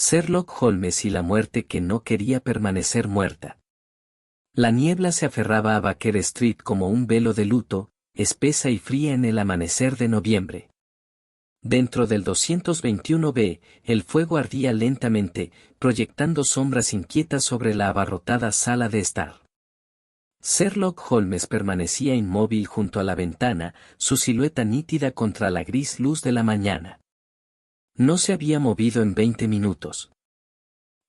Sherlock Holmes y la muerte que no quería permanecer muerta. La niebla se aferraba a Baker Street como un velo de luto, espesa y fría en el amanecer de noviembre. Dentro del 221B, el fuego ardía lentamente, proyectando sombras inquietas sobre la abarrotada sala de estar. Sherlock Holmes permanecía inmóvil junto a la ventana, su silueta nítida contra la gris luz de la mañana. No se había movido en 20 minutos.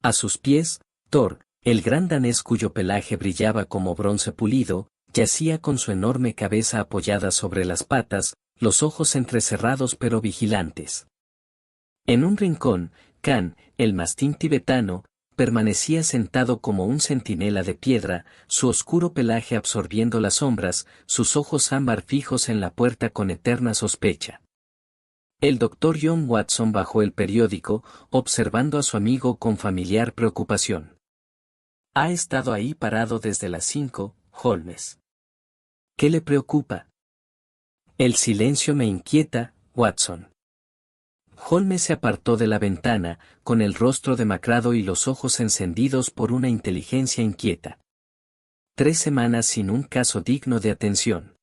A sus pies, Thor, el gran danés cuyo pelaje brillaba como bronce pulido, yacía con su enorme cabeza apoyada sobre las patas, los ojos entrecerrados pero vigilantes. En un rincón, Khan, el mastín tibetano, permanecía sentado como un centinela de piedra, su oscuro pelaje absorbiendo las sombras, sus ojos ámbar fijos en la puerta con eterna sospecha. El doctor John Watson bajó el periódico, observando a su amigo con familiar preocupación. Ha estado ahí parado desde las 5, Holmes. ¿Qué le preocupa? El silencio me inquieta, Watson. Holmes se apartó de la ventana, con el rostro demacrado y los ojos encendidos por una inteligencia inquieta. 3 semanas sin un caso digno de atención.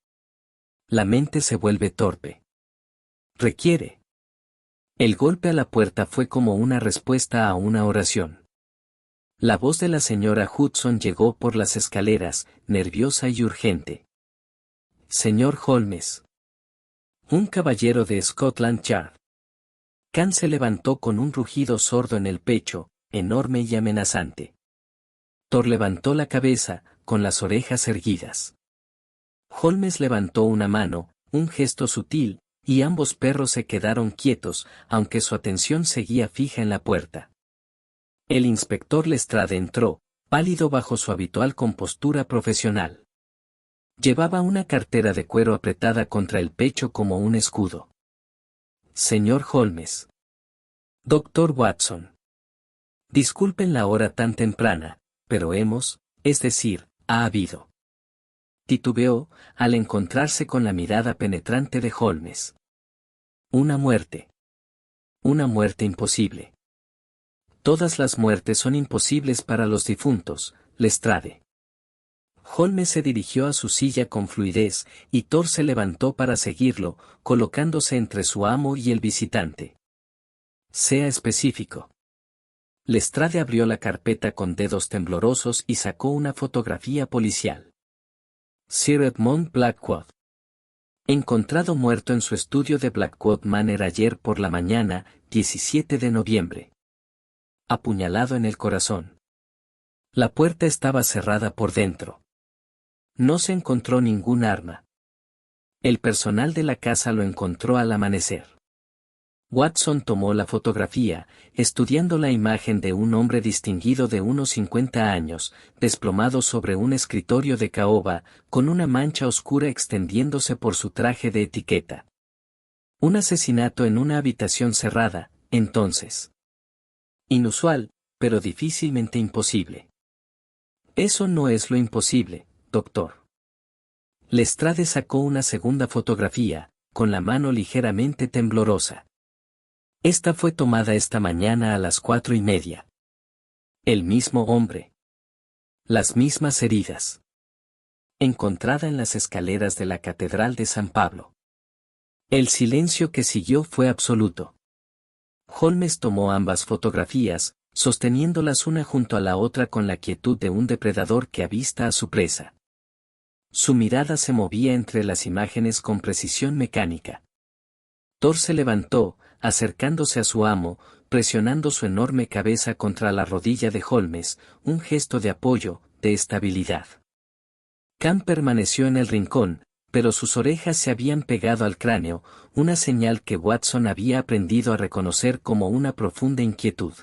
La mente se vuelve torpe. Requiere. El golpe a la puerta fue como una respuesta a una oración. La voz de la señora Hudson llegó por las escaleras, nerviosa y urgente. Señor Holmes. Un caballero de Scotland Yard. Khan se levantó con un rugido sordo en el pecho, enorme y amenazante. Thor levantó la cabeza, con las orejas erguidas. Holmes levantó una mano, un gesto sutil, y ambos perros se quedaron quietos, aunque su atención seguía fija en la puerta. El inspector Lestrade entró, pálido bajo su habitual compostura profesional. Llevaba una cartera de cuero apretada contra el pecho como un escudo. Señor Holmes. Doctor Watson. Disculpen la hora tan temprana, pero ha habido. Titubeó, al encontrarse con la mirada penetrante de Holmes. Una muerte. Una muerte imposible. Todas las muertes son imposibles para los difuntos, Lestrade. Holmes se dirigió a su silla con fluidez, y Thor se levantó para seguirlo, colocándose entre su amo y el visitante. Sea específico. Lestrade abrió la carpeta con dedos temblorosos y sacó una fotografía policial. Sir Edmund Blackwood. Encontrado muerto en su estudio de Blackwood Manor ayer por la mañana, 17 de noviembre. Apuñalado en el corazón. La puerta estaba cerrada por dentro. No se encontró ningún arma. El personal de la casa lo encontró al amanecer. Watson tomó la fotografía, estudiando la imagen de un hombre distinguido de unos 50 años, desplomado sobre un escritorio de caoba, con una mancha oscura extendiéndose por su traje de etiqueta. Un asesinato en una habitación cerrada, entonces. Inusual, pero difícilmente imposible. Eso no es lo imposible, doctor. Lestrade sacó una segunda fotografía, con la mano ligeramente temblorosa. Esta fue tomada esta mañana a las 4:30. El mismo hombre. Las mismas heridas. Encontrada en las escaleras de la Catedral de San Pablo. El silencio que siguió fue absoluto. Holmes tomó ambas fotografías, sosteniéndolas una junto a la otra con la quietud de un depredador que avista a su presa. Su mirada se movía entre las imágenes con precisión mecánica. Thor se levantó, acercándose a su amo, presionando su enorme cabeza contra la rodilla de Holmes, un gesto de apoyo, de estabilidad. Khan permaneció en el rincón, pero sus orejas se habían pegado al cráneo, una señal que Watson había aprendido a reconocer como una profunda inquietud.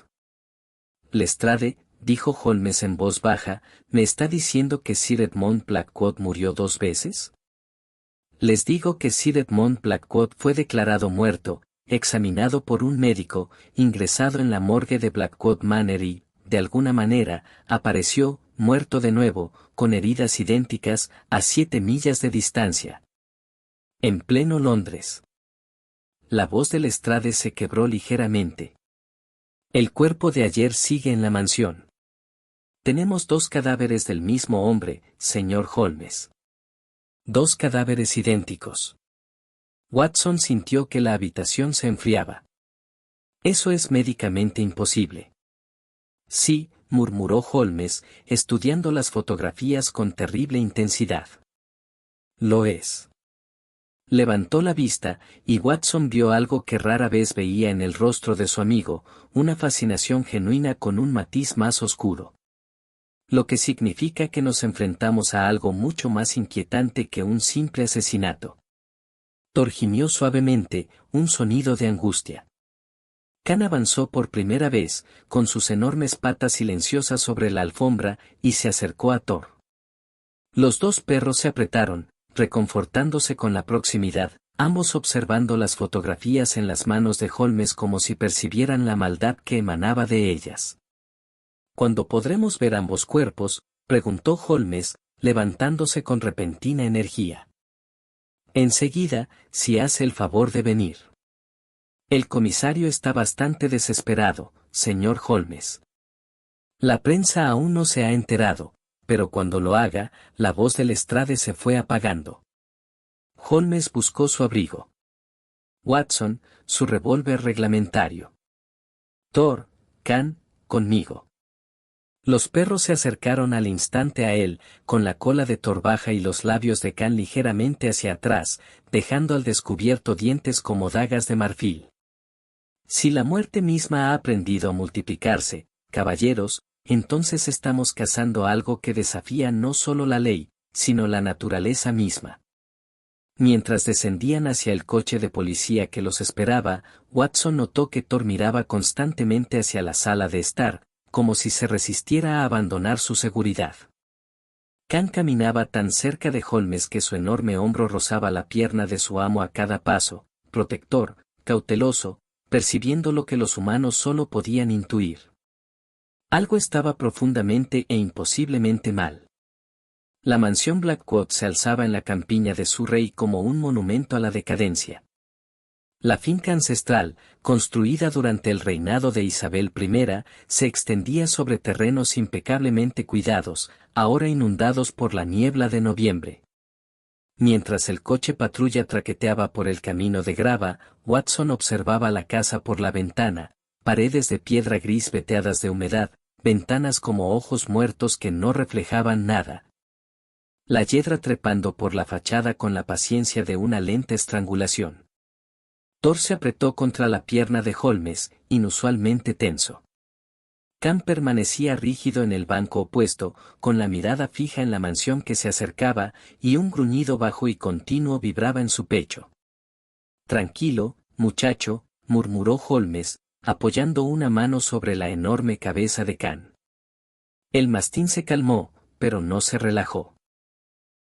Lestrade, dijo Holmes en voz baja, ¿me está diciendo que Sir Edmund Blackwood murió 2 veces? Les digo que Sir Edmund Blackwood fue declarado muerto, examinado por un médico, ingresado en la morgue de Blackwood Manor y, de alguna manera, apareció, muerto de nuevo, con heridas idénticas, a 7 millas de distancia. En pleno Londres. La voz de Lestrade se quebró ligeramente. El cuerpo de ayer sigue en la mansión. Tenemos 2 cadáveres del mismo hombre, señor Holmes. 2 cadáveres idénticos. Watson sintió que la habitación se enfriaba. Eso es médicamente imposible. Sí, murmuró Holmes, estudiando las fotografías con terrible intensidad. Lo es. Levantó la vista, y Watson vio algo que rara vez veía en el rostro de su amigo, una fascinación genuina con un matiz más oscuro. Lo que significa que nos enfrentamos a algo mucho más inquietante que un simple asesinato. Thor gimió suavemente, un sonido de angustia. Khan avanzó por primera vez, con sus enormes patas silenciosas sobre la alfombra, y se acercó a Thor. Los 2 perros se apretaron, reconfortándose con la proximidad, ambos observando las fotografías en las manos de Holmes como si percibieran la maldad que emanaba de ellas. ¿Cuándo podremos ver ambos cuerpos?, preguntó Holmes, levantándose con repentina energía. Enseguida, si hace el favor de venir. El comisario está bastante desesperado, señor Holmes. La prensa aún no se ha enterado, pero cuando lo haga, la voz del Lestrade se fue apagando. Holmes buscó su abrigo. Watson, su revólver reglamentario. Thor, Khan, conmigo. Los perros se acercaron al instante a él, con la cola de Thor baja y los labios de Khan ligeramente hacia atrás, dejando al descubierto dientes como dagas de marfil. Si la muerte misma ha aprendido a multiplicarse, caballeros, entonces estamos cazando algo que desafía no solo la ley, sino la naturaleza misma. Mientras descendían hacia el coche de policía que los esperaba, Watson notó que Thor miraba constantemente hacia la sala de estar, como si se resistiera a abandonar su seguridad. Khan caminaba tan cerca de Holmes que su enorme hombro rozaba la pierna de su amo a cada paso, protector, cauteloso, percibiendo lo que los humanos solo podían intuir. Algo estaba profundamente e imposiblemente mal. La mansión Blackwood se alzaba en la campiña de Surrey como un monumento a la decadencia. La finca ancestral, construida durante el reinado de Isabel I, se extendía sobre terrenos impecablemente cuidados, ahora inundados por la niebla de noviembre. Mientras el coche patrulla traqueteaba por el camino de grava, Watson observaba la casa por la ventana, paredes de piedra gris veteadas de humedad, ventanas como ojos muertos que no reflejaban nada. La hiedra trepando por la fachada con la paciencia de una lenta estrangulación. Thor se apretó contra la pierna de Holmes, inusualmente tenso. Khan permanecía rígido en el banco opuesto, con la mirada fija en la mansión que se acercaba, y un gruñido bajo y continuo vibraba en su pecho. Tranquilo, muchacho, murmuró Holmes, apoyando una mano sobre la enorme cabeza de Khan. El mastín se calmó, pero no se relajó.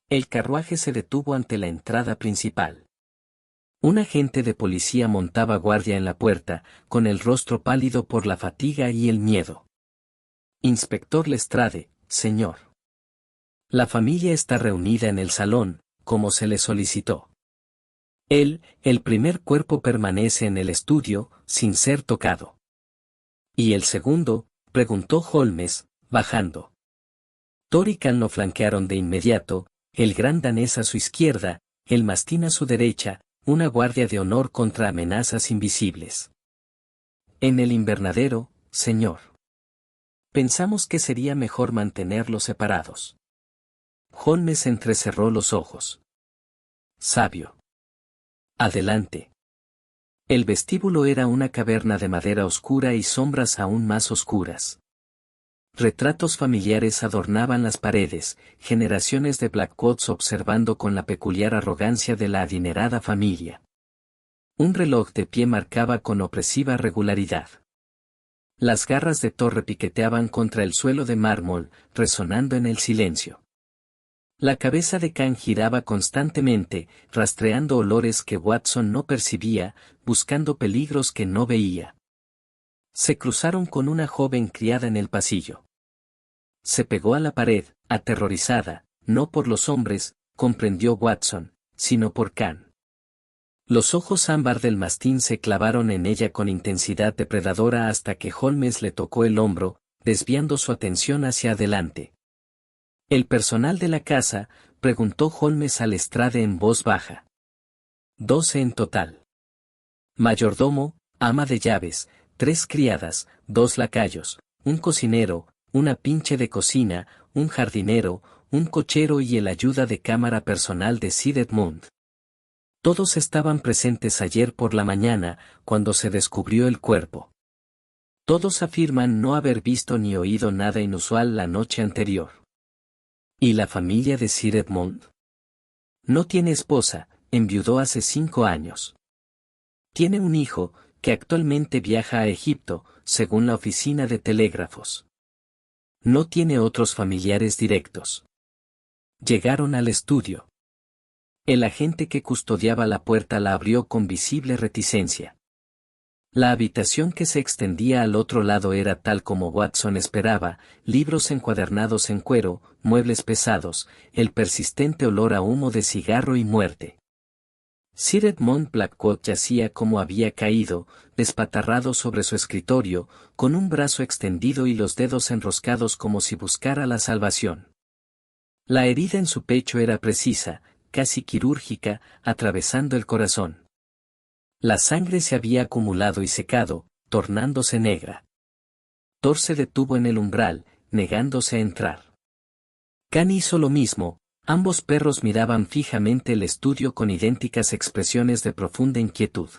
El carruaje se detuvo ante la entrada principal. Un agente de policía montaba guardia en la puerta, con el rostro pálido por la fatiga y el miedo. Inspector Lestrade, señor. La familia está reunida en el salón, como se le solicitó. El primer cuerpo permanece en el estudio, sin ser tocado. ¿Y el segundo?, preguntó Holmes, bajando. Thor y Khan lo flanquearon de inmediato, el gran danés a su izquierda, el mastín a su derecha, una guardia de honor contra amenazas invisibles. En el invernadero, señor. Pensamos que sería mejor mantenerlos separados. Holmes entrecerró los ojos. Sabio. Adelante. El vestíbulo era una caverna de madera oscura y sombras aún más oscuras. Retratos familiares adornaban las paredes, generaciones de Blackwoods observando con la peculiar arrogancia de la adinerada familia. Un reloj de pie marcaba con opresiva regularidad. Las garras de Thor repiqueteaban contra el suelo de mármol, resonando en el silencio. La cabeza de Khan giraba constantemente, rastreando olores que Watson no percibía, buscando peligros que no veía. Se cruzaron con una joven criada en el pasillo. Se pegó a la pared, aterrorizada, no por los hombres, comprendió Watson, sino por Khan. Los ojos ámbar del mastín se clavaron en ella con intensidad depredadora hasta que Holmes le tocó el hombro, desviando su atención hacia adelante. ¿El personal de la casa?, preguntó Holmes a Lestrade en voz baja. 12 en total. Mayordomo, ama de llaves, 3 criadas, 2 lacayos, un cocinero, una pinche de cocina, un jardinero, un cochero y el ayuda de cámara personal de Sir Edmund. Todos estaban presentes ayer por la mañana, cuando se descubrió el cuerpo. Todos afirman no haber visto ni oído nada inusual la noche anterior. ¿Y la familia de Sir Edmund? No tiene esposa, enviudó hace 5 años. Tiene un hijo, que actualmente viaja a Egipto, según la oficina de telégrafos. No tiene otros familiares directos. Llegaron al estudio. El agente que custodiaba la puerta la abrió con visible reticencia. La habitación que se extendía al otro lado era tal como Watson esperaba: libros encuadernados en cuero, muebles pesados, el persistente olor a humo de cigarro y muerte. Sir Edmund Blackwood yacía como había caído, despatarrado sobre su escritorio, con un brazo extendido y los dedos enroscados como si buscara la salvación. La herida en su pecho era precisa, casi quirúrgica, atravesando el corazón. La sangre se había acumulado y secado, tornándose negra. Thor se detuvo en el umbral, negándose a entrar. Khan hizo lo mismo. Ambos perros miraban fijamente el estudio con idénticas expresiones de profunda inquietud.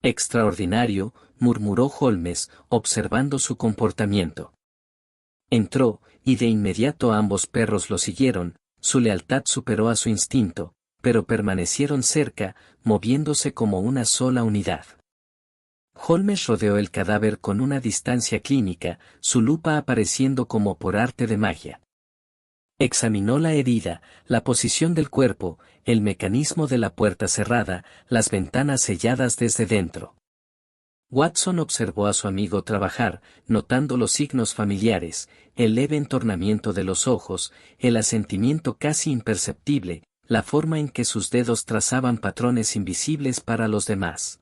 Extraordinario, murmuró Holmes, observando su comportamiento. Entró, y de inmediato ambos perros lo siguieron. Su lealtad superó a su instinto, pero permanecieron cerca, moviéndose como una sola unidad. Holmes rodeó el cadáver con una distancia clínica, su lupa apareciendo como por arte de magia. Examinó la herida, la posición del cuerpo, el mecanismo de la puerta cerrada, las ventanas selladas desde dentro. Watson observó a su amigo trabajar, notando los signos familiares, el leve entornamiento de los ojos, el asentimiento casi imperceptible, la forma en que sus dedos trazaban patrones invisibles para los demás.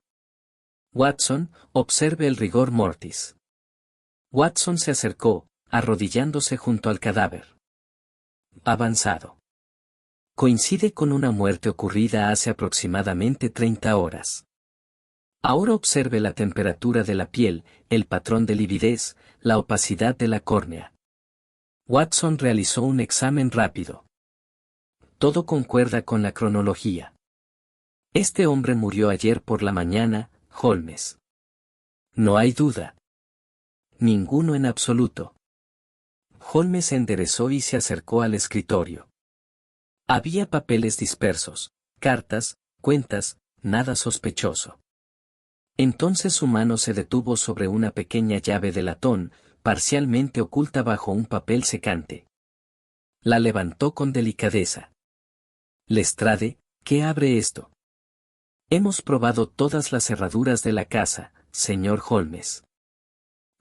Watson, observe el rigor mortis. Watson se acercó, arrodillándose junto al cadáver. Avanzado. Coincide con una muerte ocurrida hace aproximadamente 30 horas. Ahora observe la temperatura de la piel, el patrón de lividez, la opacidad de la córnea. Watson realizó un examen rápido. Todo concuerda con la cronología. Este hombre murió ayer por la mañana, Holmes. No hay duda. Ninguno en absoluto. Holmes se enderezó y se acercó al escritorio. Había papeles dispersos, cartas, cuentas, nada sospechoso. Entonces su mano se detuvo sobre una pequeña llave de latón, parcialmente oculta bajo un papel secante. La levantó con delicadeza. Lestrade, ¿qué abre esto? Hemos probado todas las cerraduras de la casa, señor Holmes.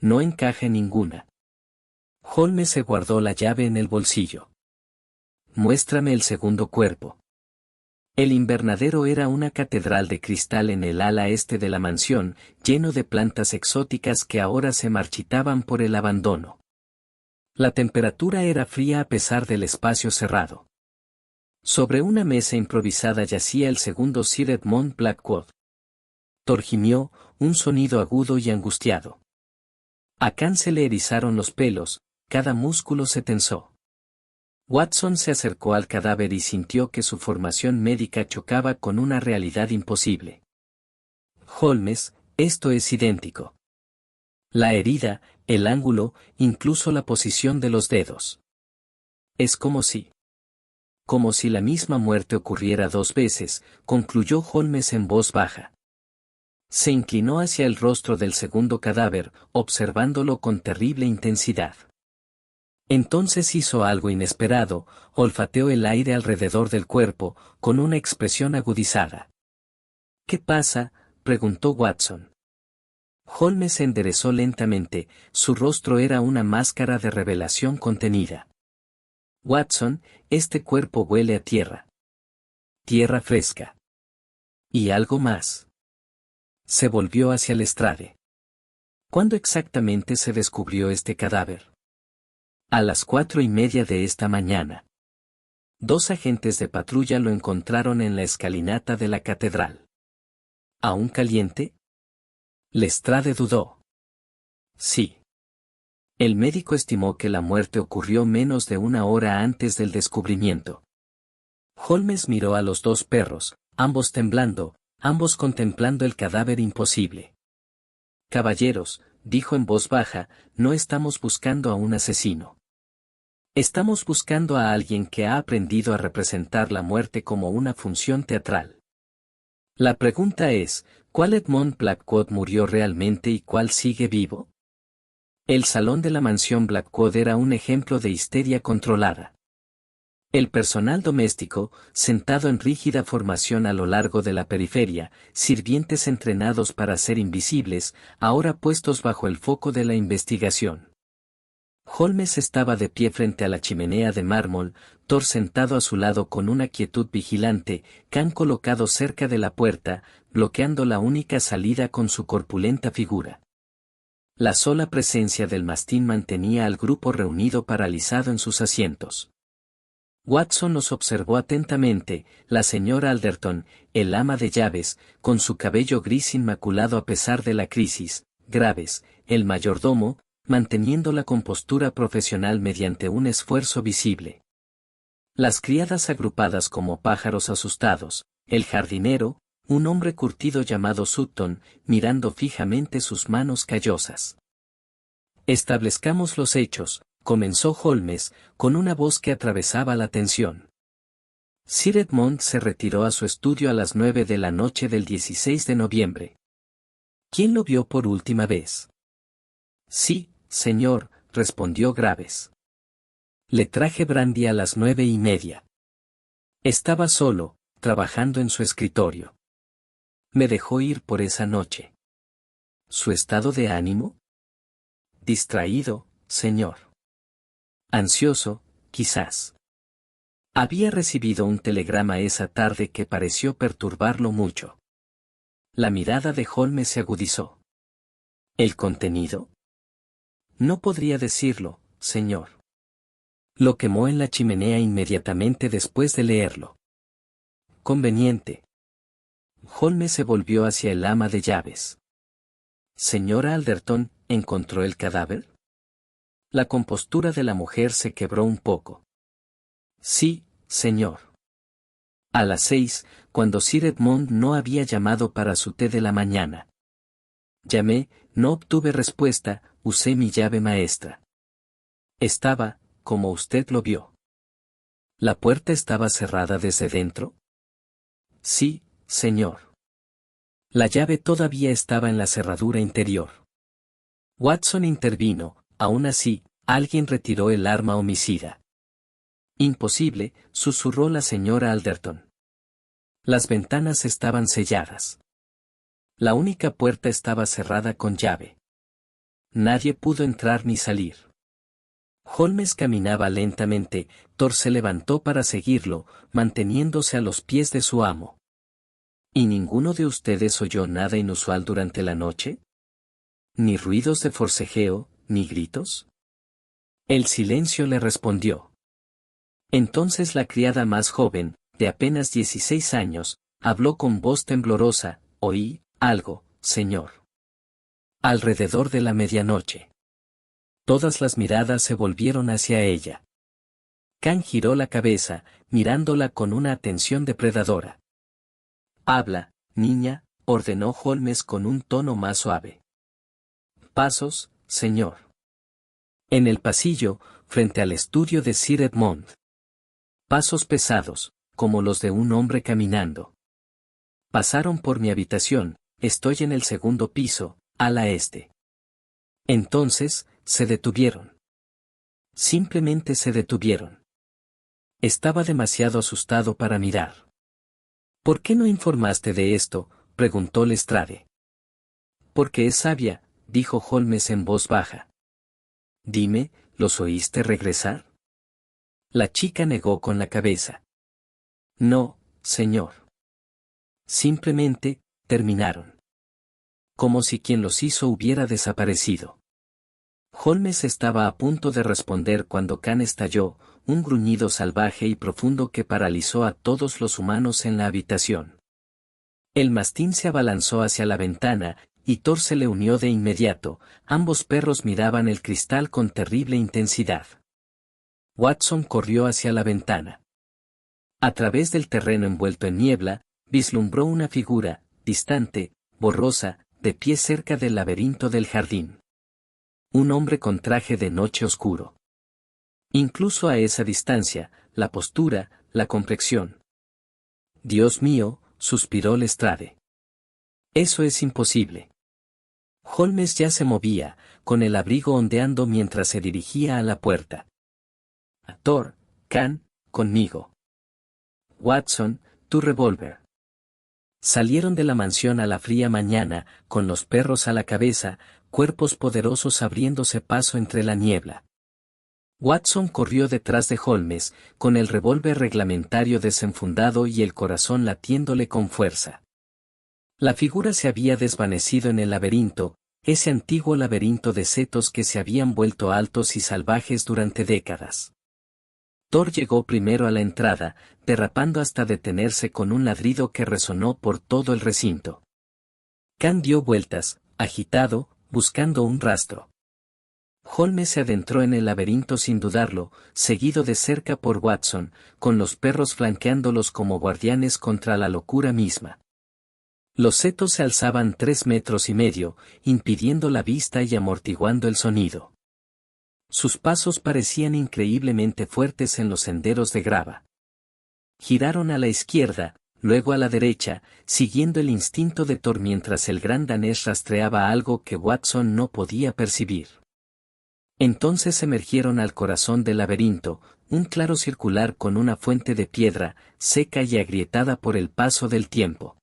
No encaja ninguna. Holmes se guardó la llave en el bolsillo. Muéstrame el segundo cuerpo. El invernadero era una catedral de cristal en el ala este de la mansión, lleno de plantas exóticas que ahora se marchitaban por el abandono. La temperatura era fría a pesar del espacio cerrado. Sobre una mesa improvisada yacía el segundo Sir Edmund Blackwood. Thor gimió, un sonido agudo y angustiado. A Khan se le erizaron los pelos, cada músculo se tensó. Watson se acercó al cadáver y sintió que su formación médica chocaba con una realidad imposible. Holmes, esto es idéntico. La herida, el ángulo, incluso la posición de los dedos. Es como si la misma muerte ocurriera 2 veces, concluyó Holmes en voz baja. Se inclinó hacia el rostro del segundo cadáver, observándolo con terrible intensidad. Entonces hizo algo inesperado, olfateó el aire alrededor del cuerpo, con una expresión agudizada. ¿Qué pasa?, preguntó Watson. Holmes se enderezó lentamente, su rostro era una máscara de revelación contenida. Watson, este cuerpo huele a tierra. Tierra fresca. Y algo más. Se volvió hacia Lestrade. ¿Cuándo exactamente se descubrió este cadáver? A las 4:30 de esta mañana. 2 agentes de patrulla lo encontraron en la escalinata de la catedral. ¿Aún caliente? Lestrade dudó. Sí. El médico estimó que la muerte ocurrió menos de 1 hora antes del descubrimiento. Holmes miró a los 2 perros, ambos temblando, ambos contemplando el cadáver imposible. Caballeros, dijo en voz baja, no estamos buscando a un asesino. Estamos buscando a alguien que ha aprendido a representar la muerte como una función teatral. La pregunta es, ¿cuál Edmond Blackwood murió realmente y cuál sigue vivo? El salón de la mansión Blackwood era un ejemplo de histeria controlada. El personal doméstico, sentado en rígida formación a lo largo de la periferia, sirvientes entrenados para ser invisibles, ahora puestos bajo el foco de la investigación. Holmes estaba de pie frente a la chimenea de mármol, Thor sentado a su lado con una quietud vigilante, Khan colocado cerca de la puerta, bloqueando la única salida con su corpulenta figura. La sola presencia del mastín mantenía al grupo reunido paralizado en sus asientos. Watson los observó atentamente, la señora Alderton, el ama de llaves, con su cabello gris inmaculado a pesar de la crisis, Graves, el mayordomo, manteniendo la compostura profesional mediante un esfuerzo visible. Las criadas agrupadas como pájaros asustados, el jardinero, un hombre curtido llamado Sutton, mirando fijamente sus manos callosas. Establezcamos los hechos, comenzó Holmes, con una voz que atravesaba la tensión. Sir Edmond se retiró a su estudio a las 9 de la noche del 16 de noviembre. ¿Quién lo vio por última vez? Sí, señor, respondió Graves. Le traje brandy a las 9:30. Estaba solo, trabajando en su escritorio. Me dejó ir por esa noche. ¿Su estado de ánimo? Distraído, señor. Ansioso, quizás. Había recibido un telegrama esa tarde que pareció perturbarlo mucho. La mirada de Holmes se agudizó. ¿El contenido? No podría decirlo, señor. Lo quemó en la chimenea inmediatamente después de leerlo. Conveniente. Holmes se volvió hacia el ama de llaves. Señora Alderton, ¿encontró el cadáver? La compostura de la mujer se quebró un poco. Sí, señor. A las 6, cuando Sir Edmond no había llamado para su té de la mañana. Llamé, no obtuve respuesta, usé mi llave maestra. Estaba, como usted lo vio. ¿La puerta estaba cerrada desde dentro? Sí, señor. La llave todavía estaba en la cerradura interior. Watson intervino, aún así, alguien retiró el arma homicida. Imposible, susurró la señora Alderton. Las ventanas estaban selladas. La única puerta estaba cerrada con llave. Nadie pudo entrar ni salir. Holmes caminaba lentamente, Thor se levantó para seguirlo, manteniéndose a los pies de su amo. ¿Y ninguno de ustedes oyó nada inusual durante la noche? ¿Ni ruidos de forcejeo, ni gritos? El silencio le respondió. Entonces la criada más joven, de apenas 16 años, habló con voz temblorosa, oí algo, señor. Alrededor de la medianoche. Todas las miradas se volvieron hacia ella. Khan giró la cabeza, mirándola con una atención depredadora. Habla, niña, ordenó Holmes con un tono más suave. Pasos, señor. En el pasillo, frente al estudio de Sir Edmond. Pasos pesados, como los de un hombre caminando. Pasaron por mi habitación, estoy en el segundo piso, ala este. Entonces, se detuvieron. Simplemente se detuvieron. Estaba demasiado asustado para mirar. ¿Por qué no informaste de esto?, preguntó Lestrade. Porque es sabia, dijo Holmes en voz baja. Dime, ¿los oíste regresar? La chica negó con la cabeza. No, señor. Simplemente, terminaron. Como si quien los hizo hubiera desaparecido. Holmes estaba a punto de responder cuando Khan estalló, un gruñido salvaje y profundo que paralizó a todos los humanos en la habitación. El mastín se abalanzó hacia la ventana, y Thor se le unió de inmediato. Ambos perros miraban el cristal con terrible intensidad. Watson corrió hacia la ventana. A través del terreno envuelto en niebla, vislumbró una figura, distante, borrosa, de pie cerca del laberinto del jardín. Un hombre con traje de noche oscuro. Incluso a esa distancia, la postura, la complexión. Dios mío, suspiró Lestrade. Eso es imposible. Holmes ya se movía, con el abrigo ondeando mientras se dirigía a la puerta. Thor, Khan, conmigo. Watson, tu revólver. Salieron de la mansión a la fría mañana, con los perros a la cabeza, cuerpos poderosos abriéndose paso entre la niebla. Watson corrió detrás de Holmes, con el revólver reglamentario desenfundado y el corazón latiéndole con fuerza. La figura se había desvanecido en el laberinto, ese antiguo laberinto de setos que se habían vuelto altos y salvajes durante décadas. Thor llegó primero a la entrada, derrapando hasta detenerse con un ladrido que resonó por todo el recinto. Khan dio vueltas, agitado, buscando un rastro. Holmes se adentró en el laberinto sin dudarlo, seguido de cerca por Watson, con los perros flanqueándolos como guardianes contra la locura misma. Los setos se alzaban 3,5 metros, impidiendo la vista y amortiguando el sonido. Sus pasos parecían increíblemente fuertes en los senderos de grava. Giraron a la izquierda, luego a la derecha, siguiendo el instinto de Thor mientras el gran danés rastreaba algo que Watson no podía percibir. Entonces emergieron al corazón del laberinto, un claro circular con una fuente de piedra, seca y agrietada por el paso del tiempo.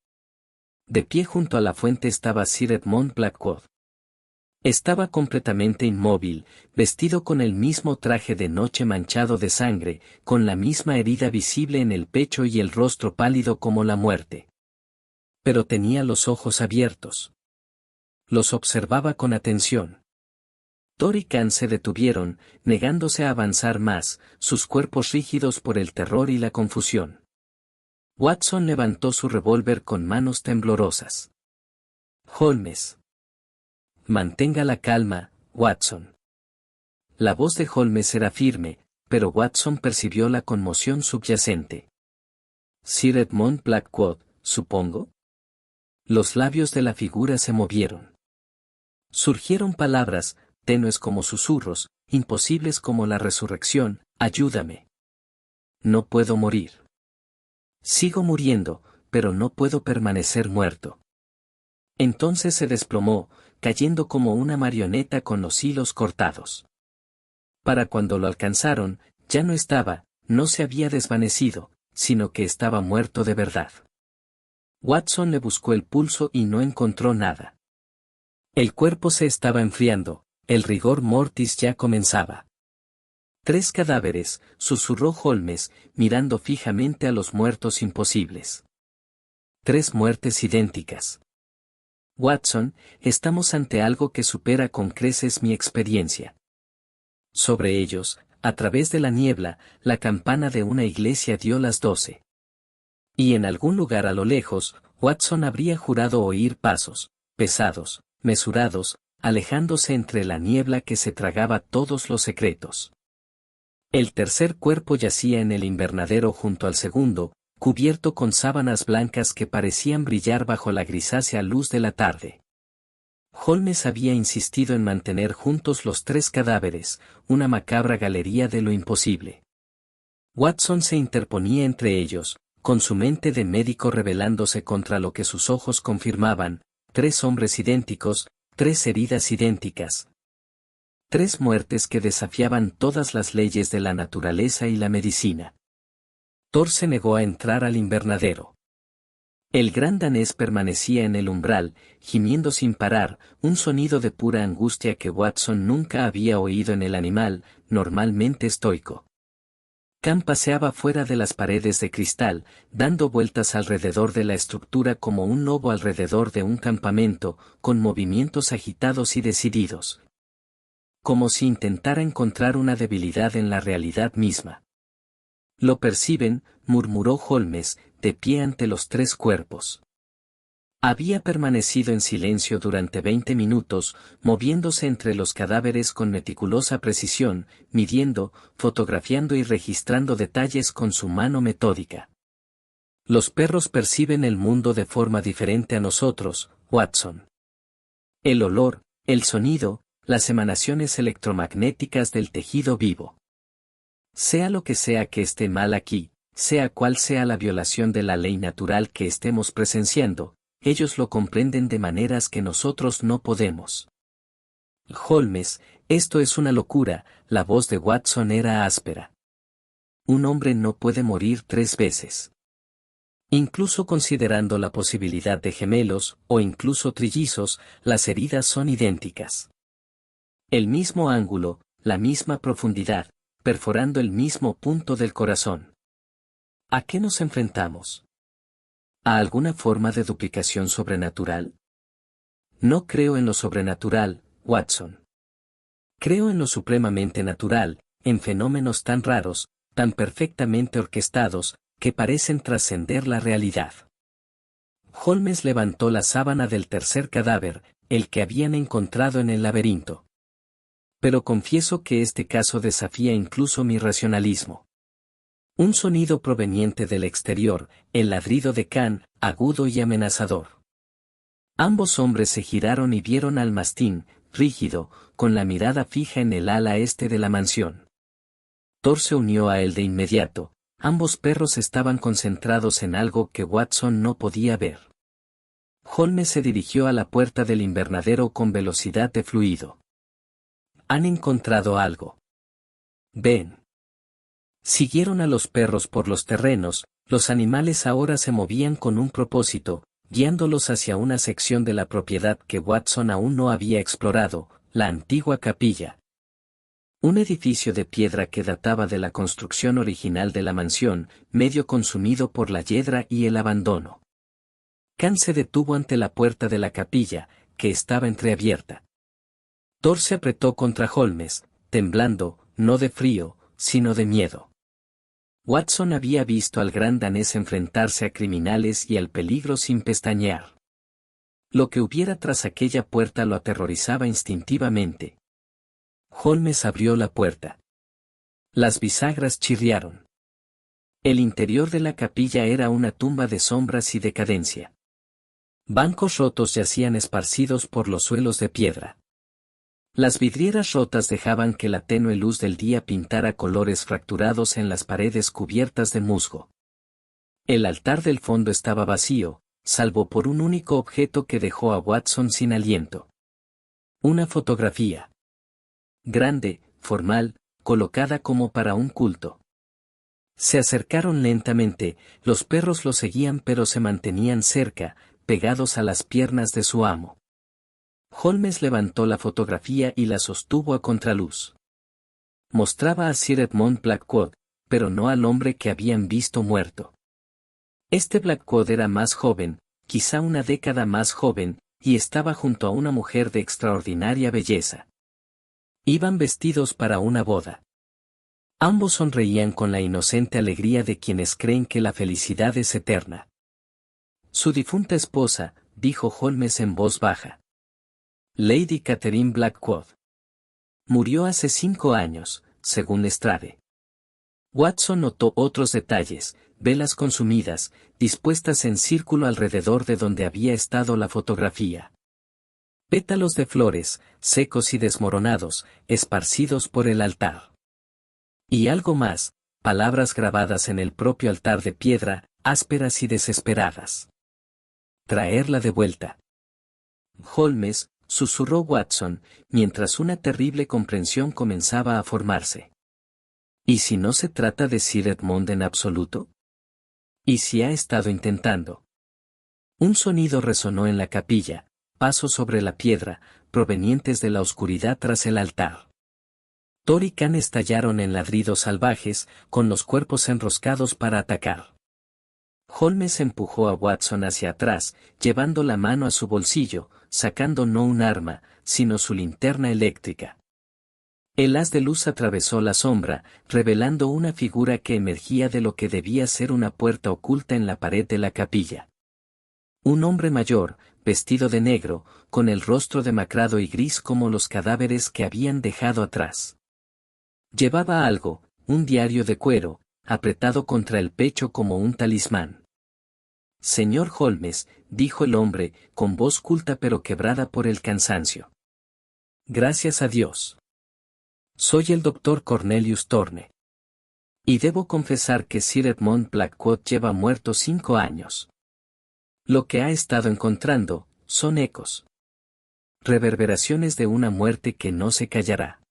De pie junto a la fuente estaba Sir Edmund Blackwood. Estaba completamente inmóvil, vestido con el mismo traje de noche manchado de sangre, con la misma herida visible en el pecho y el rostro pálido como la muerte. Pero tenía los ojos abiertos. Los observaba con atención. Thor y Khan se detuvieron, negándose a avanzar más, sus cuerpos rígidos por el terror y la confusión. Watson levantó su revólver con manos temblorosas. Holmes. Mantenga la calma, Watson. La voz de Holmes era firme, pero Watson percibió la conmoción subyacente. Sir Edmund Blackwood, supongo. Los labios de la figura se movieron. Surgieron palabras, tenues como susurros, imposibles como la resurrección, ayúdame. No puedo morir. Sigo muriendo, pero no puedo permanecer muerto. Entonces se desplomó, cayendo como una marioneta con los hilos cortados. Para cuando lo alcanzaron, ya no se había desvanecido, sino que estaba muerto de verdad. Watson le buscó el pulso y no encontró nada. El cuerpo se estaba enfriando, el rigor mortis ya comenzaba. 3 cadáveres, susurró Holmes, mirando fijamente a los muertos imposibles. 3 muertes idénticas. Watson, estamos ante algo que supera con creces mi experiencia. Sobre ellos, a través de la niebla, la campana de una iglesia dio las 12. Y en algún lugar a lo lejos, Watson habría jurado oír pasos, pesados, mesurados, alejándose entre la niebla que se tragaba todos los secretos. El tercer cuerpo yacía en el invernadero junto al segundo, cubierto con sábanas blancas que parecían brillar bajo la grisácea luz de la tarde. Holmes había insistido en mantener juntos los 3 cadáveres, una macabra galería de lo imposible. Watson se interponía entre ellos, con su mente de médico rebelándose contra lo que sus ojos confirmaban, 3 hombres idénticos, 3 heridas idénticas. 3 muertes que desafiaban todas las leyes de la naturaleza y la medicina. Thor se negó a entrar al invernadero. El gran danés permanecía en el umbral, gimiendo sin parar, un sonido de pura angustia que Watson nunca había oído en el animal, normalmente estoico. Khan paseaba fuera de las paredes de cristal, dando vueltas alrededor de la estructura como un lobo alrededor de un campamento, con movimientos agitados y decididos. Como si intentara encontrar una debilidad en la realidad misma. Lo perciben, murmuró Holmes, de pie ante los tres cuerpos. Había permanecido en silencio durante 20 minutos, moviéndose entre los cadáveres con meticulosa precisión, midiendo, fotografiando y registrando detalles con su mano metódica. Los perros perciben el mundo de forma diferente a nosotros, Watson. El olor, el sonido, las emanaciones electromagnéticas del tejido vivo. Sea lo que sea que esté mal aquí, sea cual sea la violación de la ley natural que estemos presenciando, ellos lo comprenden de maneras que nosotros no podemos. Holmes, esto es una locura, la voz de Watson era áspera. Un hombre no puede morir 3 veces. Incluso considerando la posibilidad de gemelos, o incluso trillizos, las heridas son idénticas. El mismo ángulo, la misma profundidad, perforando el mismo punto del corazón. ¿A qué nos enfrentamos? ¿A alguna forma de duplicación sobrenatural? No creo en lo sobrenatural, Watson. Creo en lo supremamente natural, en fenómenos tan raros, tan perfectamente orquestados, que parecen trascender la realidad. Holmes levantó la sábana del tercer cadáver, el que habían encontrado en el laberinto. Pero confieso que este caso desafía incluso mi racionalismo. Un sonido proveniente del exterior, el ladrido de Khan, agudo y amenazador. Ambos hombres se giraron y vieron al mastín, rígido, con la mirada fija en el ala este de la mansión. Thor se unió a él de inmediato, ambos perros estaban concentrados en algo que Watson no podía ver. Holmes se dirigió a la puerta del invernadero con velocidad de fluido. Han encontrado algo. Ven. Siguieron a los perros por los terrenos, los animales ahora se movían con un propósito, guiándolos hacia una sección de la propiedad que Watson aún no había explorado, la antigua capilla. Un edificio de piedra que databa de la construcción original de la mansión, medio consumido por la hiedra y el abandono. Khan se detuvo ante la puerta de la capilla, que estaba entreabierta. Thor se apretó contra Holmes, temblando, no de frío, sino de miedo. Watson había visto al gran danés enfrentarse a criminales y al peligro sin pestañear. Lo que hubiera tras aquella puerta lo aterrorizaba instintivamente. Holmes abrió la puerta. Las bisagras chirriaron. El interior de la capilla era una tumba de sombras y decadencia. Bancos rotos yacían esparcidos por los suelos de piedra. Las vidrieras rotas dejaban que la tenue luz del día pintara colores fracturados en las paredes cubiertas de musgo. El altar del fondo estaba vacío, salvo por un único objeto que dejó a Watson sin aliento. Una fotografía. Grande, formal, colocada como para un culto. Se acercaron lentamente, los perros lo seguían pero se mantenían cerca, pegados a las piernas de su amo. Holmes levantó la fotografía y la sostuvo a contraluz. Mostraba a Sir Edmund Blackwood, pero no al hombre que habían visto muerto. Este Blackwood era más joven, quizá una década más joven, y estaba junto a una mujer de extraordinaria belleza. Iban vestidos para una boda. Ambos sonreían con la inocente alegría de quienes creen que la felicidad es eterna. Su difunta esposa, dijo Holmes en voz baja. Lady Catherine Blackwood. Murió hace 5 años, según Lestrade. Watson notó otros detalles, velas consumidas, dispuestas en círculo alrededor de donde había estado la fotografía. Pétalos de flores, secos y desmoronados, esparcidos por el altar. Y algo más, palabras grabadas en el propio altar de piedra, ásperas y desesperadas. Traerla de vuelta. Holmes, susurró Watson, mientras una terrible comprensión comenzaba a formarse. ¿Y si no se trata de Sir Edmund en absoluto? ¿Y si ha estado intentando? Un sonido resonó en la capilla, pasos sobre la piedra, provenientes de la oscuridad tras el altar. Thor y Khan estallaron en ladridos salvajes, con los cuerpos enroscados para atacar. Holmes empujó a Watson hacia atrás, llevando la mano a su bolsillo, sacando no un arma, sino su linterna eléctrica. El haz de luz atravesó la sombra, revelando una figura que emergía de lo que debía ser una puerta oculta en la pared de la capilla. Un hombre mayor, vestido de negro, con el rostro demacrado y gris como los cadáveres que habían dejado atrás. Llevaba algo, un diario de cuero, apretado contra el pecho como un talismán. Señor Holmes, dijo el hombre, con voz culta pero quebrada por el cansancio. Gracias a Dios. Soy el doctor Cornelius Thorne. Y debo confesar que Sir Edmund Blackwood lleva muerto 5 años. Lo que ha estado encontrando, son ecos. Reverberaciones de una muerte que no se callará.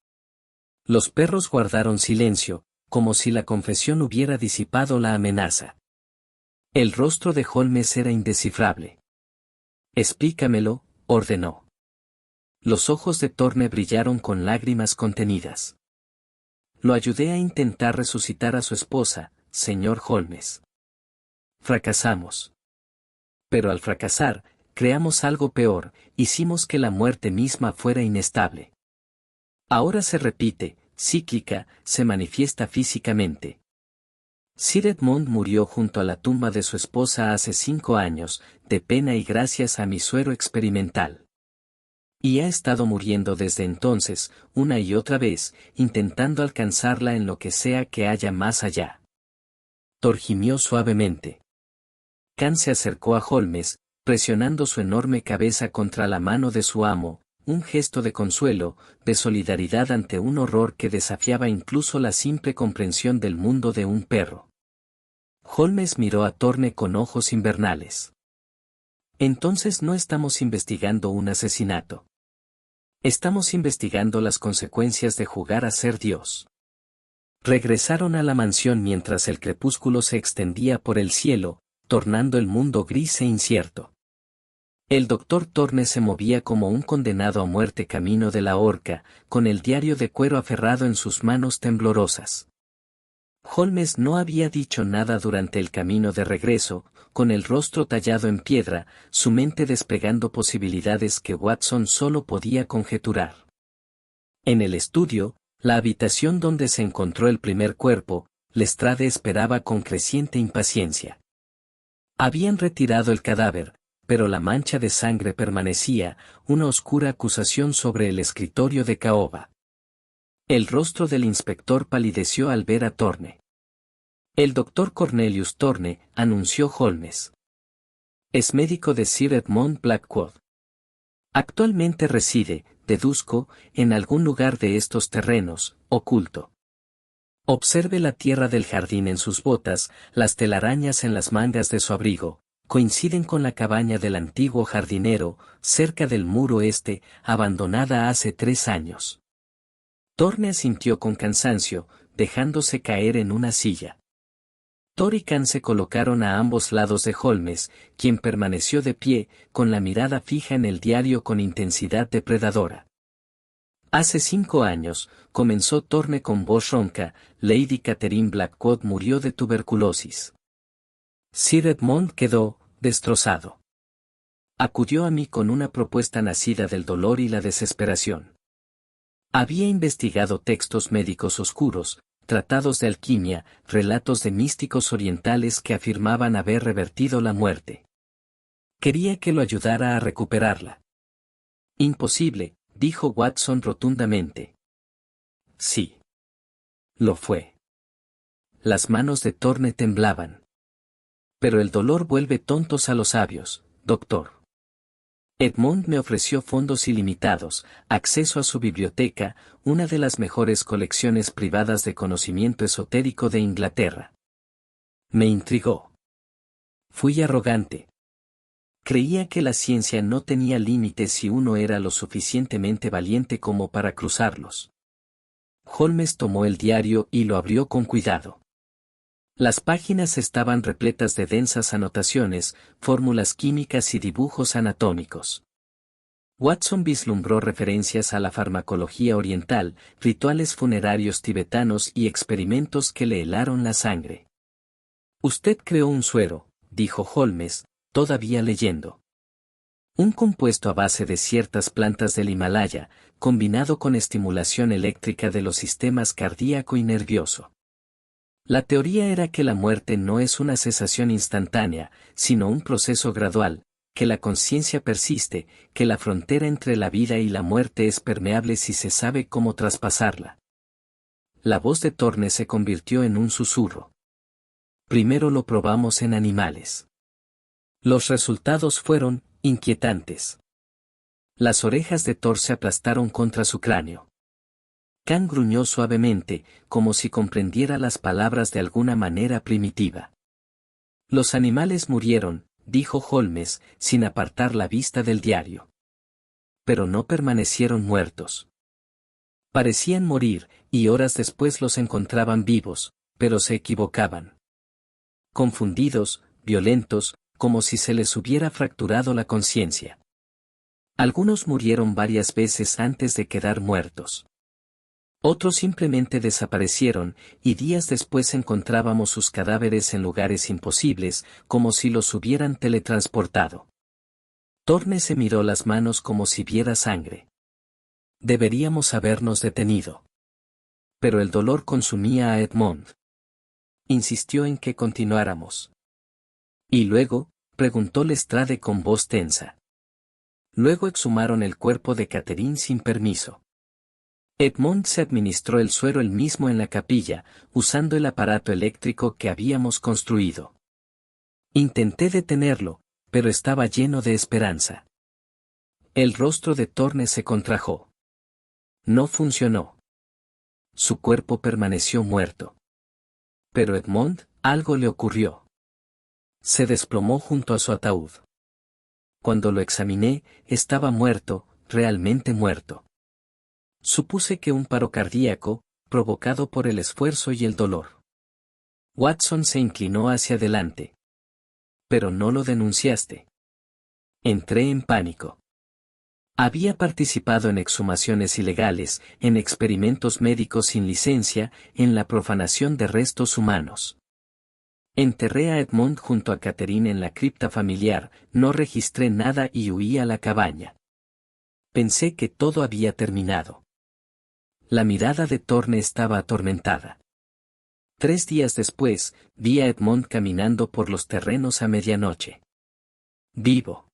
Los perros guardaron silencio, como si la confesión hubiera disipado la amenaza. El rostro de Holmes era indescifrable. Explícamelo, ordenó. Los ojos de Thorne brillaron con lágrimas contenidas. Lo ayudé a intentar resucitar a su esposa, señor Holmes. Fracasamos. Pero al fracasar, creamos algo peor, hicimos que la muerte misma fuera inestable. Ahora se repite, cíclica, se manifiesta físicamente. Sir Edmund murió junto a la tumba de su esposa hace 5 años, de pena y gracias a mi suero experimental. Y ha estado muriendo desde entonces, una y otra vez, intentando alcanzarla en lo que sea que haya más allá. Thor gimió suavemente. Khan se acercó a Holmes, presionando su enorme cabeza contra la mano de su amo, un gesto de consuelo, de solidaridad ante un horror que desafiaba incluso la simple comprensión del mundo de un perro. Holmes miró a Thorne con ojos invernales. Entonces no estamos investigando un asesinato. Estamos investigando las consecuencias de jugar a ser Dios. Regresaron a la mansión mientras el crepúsculo se extendía por el cielo, tornando el mundo gris e incierto. El doctor Thorne se movía como un condenado a muerte camino de la horca, con el diario de cuero aferrado en sus manos temblorosas. Holmes no había dicho nada durante el camino de regreso, con el rostro tallado en piedra, su mente desplegando posibilidades que Watson solo podía conjeturar. En el estudio, la habitación donde se encontró el primer cuerpo, Lestrade esperaba con creciente impaciencia. Habían retirado el cadáver, pero la mancha de sangre permanecía, una oscura acusación sobre el escritorio de caoba. El rostro del inspector palideció al ver a Thorne. El doctor Cornelius Thorne, anunció Holmes. Es médico de Sir Edmund Blackwood. Actualmente reside, deduzco, en algún lugar de estos terrenos, oculto. Observe la tierra del jardín en sus botas, las telarañas en las mangas de su abrigo, coinciden con la cabaña del antiguo jardinero, cerca del muro este, abandonada hace 3 años. Thorne asintió con cansancio, dejándose caer en una silla. Thor y Khan se colocaron a ambos lados de Holmes, quien permaneció de pie, con la mirada fija en el diario con intensidad depredadora. Hace 5 años, comenzó Thorne con voz ronca, Lady Catherine Blackwood murió de tuberculosis. Sir Edmund quedó, destrozado. Acudió a mí con una propuesta nacida del dolor y la desesperación. Había investigado textos médicos oscuros, tratados de alquimia, relatos de místicos orientales que afirmaban haber revertido la muerte. Quería que lo ayudara a recuperarla. Imposible, dijo Watson rotundamente. Sí. Lo fue. Las manos de Thorne temblaban. Pero el dolor vuelve tontos a los sabios, doctor. Edmund me ofreció fondos ilimitados, acceso a su biblioteca, una de las mejores colecciones privadas de conocimiento esotérico de Inglaterra. Me intrigó. Fui arrogante. Creía que la ciencia no tenía límites si uno era lo suficientemente valiente como para cruzarlos. Holmes tomó el diario y lo abrió con cuidado. Las páginas estaban repletas de densas anotaciones, fórmulas químicas y dibujos anatómicos. Watson vislumbró referencias a la farmacología oriental, rituales funerarios tibetanos y experimentos que le helaron la sangre. Usted creó un suero, dijo Holmes, todavía leyendo. Un compuesto a base de ciertas plantas del Himalaya, combinado con estimulación eléctrica de los sistemas cardíaco y nervioso. La teoría era que la muerte no es una cesación instantánea, sino un proceso gradual, que la conciencia persiste, que la frontera entre la vida y la muerte es permeable si se sabe cómo traspasarla. La voz de Thorne se convirtió en un susurro. Primero lo probamos en animales. Los resultados fueron inquietantes. Las orejas de Thor se aplastaron contra su cráneo. Khan gruñó suavemente, como si comprendiera las palabras de alguna manera primitiva. Los animales murieron, dijo Holmes, sin apartar la vista del diario. Pero no permanecieron muertos. Parecían morir, y horas después los encontraban vivos, pero se equivocaban. Confundidos, violentos, como si se les hubiera fracturado la conciencia. Algunos murieron varias veces antes de quedar muertos. Otros simplemente desaparecieron, y días después encontrábamos sus cadáveres en lugares imposibles, como si los hubieran teletransportado. Thorne se miró las manos como si viera sangre. Deberíamos habernos detenido. Pero el dolor consumía a Edmond. Insistió en que continuáramos. ¿Y luego?, preguntó Lestrade con voz tensa. Luego exhumaron el cuerpo de Catherine sin permiso. Edmond se administró el suero él mismo en la capilla, usando el aparato eléctrico que habíamos construido. Intenté detenerlo, pero estaba lleno de esperanza. El rostro de Thorne se contrajo. No funcionó. Su cuerpo permaneció muerto. Pero Edmond, algo le ocurrió. Se desplomó junto a su ataúd. Cuando lo examiné, estaba muerto, realmente muerto. Supuse que un paro cardíaco, provocado por el esfuerzo y el dolor. Watson se inclinó hacia adelante. Pero no lo denunciaste. Entré en pánico. Había participado en exhumaciones ilegales, en experimentos médicos sin licencia, en la profanación de restos humanos. Enterré a Edmond junto a Catherine en la cripta familiar, no registré nada y huí a la cabaña. Pensé que todo había terminado. La mirada de Thorne estaba atormentada. 3 días después, vi a Edmond caminando por los terrenos a medianoche. Vivo.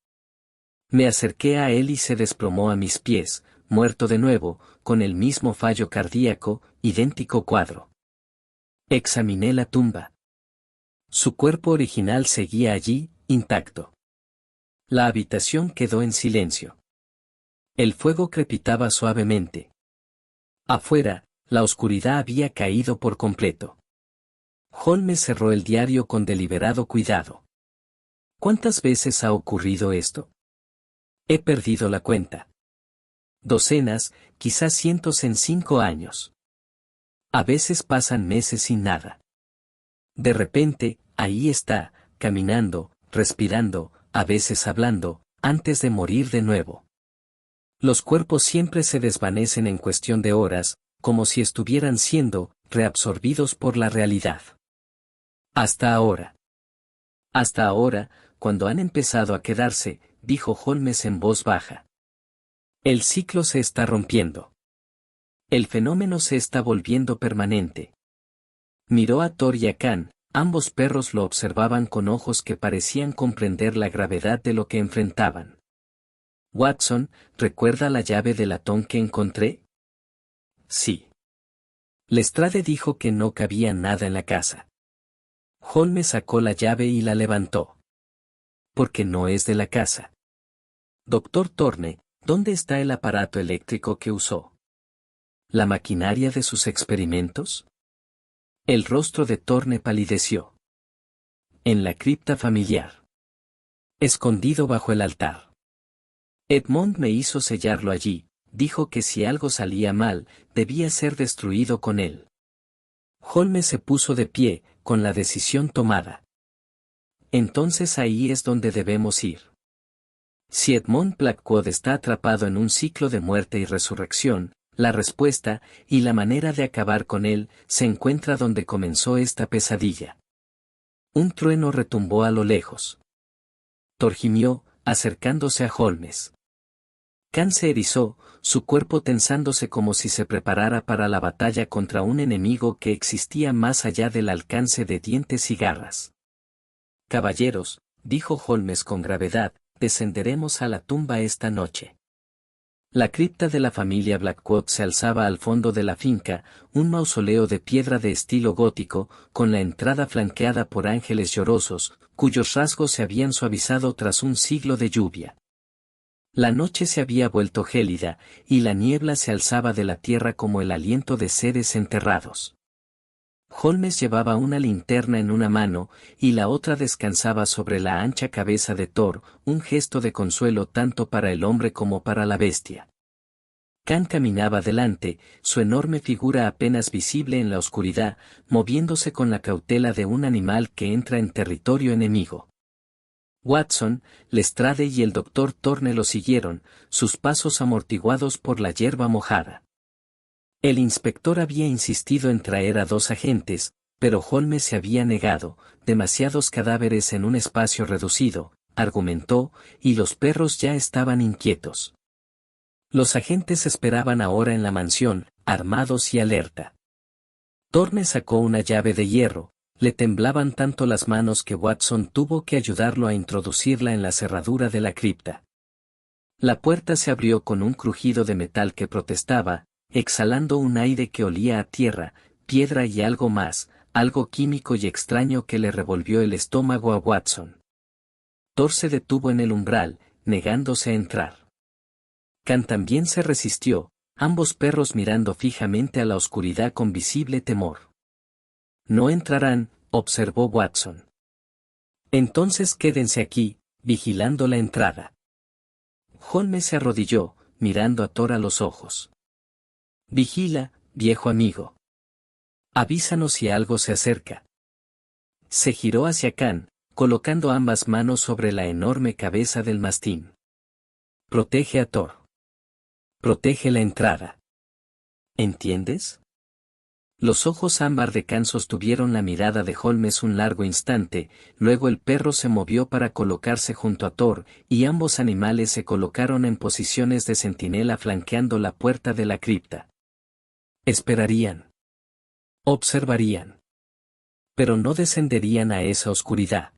Me acerqué a él y se desplomó a mis pies, muerto de nuevo, con el mismo fallo cardíaco, idéntico cuadro. Examiné la tumba. Su cuerpo original seguía allí, intacto. La habitación quedó en silencio. El fuego crepitaba suavemente. Afuera, la oscuridad había caído por completo. Holmes cerró el diario con deliberado cuidado. ¿Cuántas veces ha ocurrido esto? He perdido la cuenta. Docenas, quizás cientos en 5 años. A veces pasan meses sin nada. De repente, ahí está, caminando, respirando, a veces hablando, antes de morir de nuevo. Los cuerpos siempre se desvanecen en cuestión de horas, como si estuvieran siendo reabsorbidos por la realidad. Hasta ahora. Hasta ahora, cuando han empezado a quedarse, dijo Holmes en voz baja. El ciclo se está rompiendo. El fenómeno se está volviendo permanente. Miró a Thor y a Khan, ambos perros lo observaban con ojos que parecían comprender la gravedad de lo que enfrentaban. Watson, ¿recuerda la llave del latón que encontré? Sí. Lestrade dijo que no cabía nada en la casa. Holmes sacó la llave y la levantó. Porque no es de la casa. Doctor Thorne, ¿dónde está el aparato eléctrico que usó? ¿La maquinaria de sus experimentos? El rostro de Thorne palideció. En la cripta familiar. Escondido bajo el altar. Edmond me hizo sellarlo allí, dijo que si algo salía mal, debía ser destruido con él. Holmes se puso de pie, con la decisión tomada. Entonces ahí es donde debemos ir. Si Edmond Blackwood está atrapado en un ciclo de muerte y resurrección, la respuesta, y la manera de acabar con él, se encuentra donde comenzó esta pesadilla. Un trueno retumbó a lo lejos. Thor gimió, acercándose a Holmes. Khan se erizó, su cuerpo tensándose como si se preparara para la batalla contra un enemigo que existía más allá del alcance de dientes y garras. Caballeros, dijo Holmes con gravedad, descenderemos a la tumba esta noche. La cripta de la familia Blackwood se alzaba al fondo de la finca, un mausoleo de piedra de estilo gótico, con la entrada flanqueada por ángeles llorosos, cuyos rasgos se habían suavizado tras un siglo de lluvia. La noche se había vuelto gélida, y la niebla se alzaba de la tierra como el aliento de seres enterrados. Holmes llevaba una linterna en una mano, y la otra descansaba sobre la ancha cabeza de Thor, un gesto de consuelo tanto para el hombre como para la bestia. Khan caminaba delante, su enorme figura apenas visible en la oscuridad, moviéndose con la cautela de un animal que entra en territorio enemigo. Watson, Lestrade y el doctor Thorne lo siguieron, sus pasos amortiguados por la hierba mojada. El inspector había insistido en traer a 2 agentes, pero Holmes se había negado, demasiados cadáveres en un espacio reducido, argumentó, y los perros ya estaban inquietos. Los agentes esperaban ahora en la mansión, armados y alerta. Thorne sacó una llave de hierro, le temblaban tanto las manos que Watson tuvo que ayudarlo a introducirla en la cerradura de la cripta. La puerta se abrió con un crujido de metal que protestaba, exhalando un aire que olía a tierra, piedra y algo más, algo químico y extraño que le revolvió el estómago a Watson. Thor se detuvo en el umbral, negándose a entrar. Khan también se resistió, ambos perros mirando fijamente a la oscuridad con visible temor. No entrarán, observó Watson. Entonces quédense aquí, vigilando la entrada. Holmes se arrodilló, mirando a Thor a los ojos. Vigila, viejo amigo. Avísanos si algo se acerca. Se giró hacia Khan, colocando ambas manos sobre la enorme cabeza del mastín. Protege a Thor. Protege la entrada. ¿Entiendes? Los ojos ámbar de Khan sostuvieron la mirada de Holmes un largo instante, luego el perro se movió para colocarse junto a Thor, y ambos animales se colocaron en posiciones de centinela flanqueando la puerta de la cripta. Esperarían. Observarían. Pero no descenderían a esa oscuridad.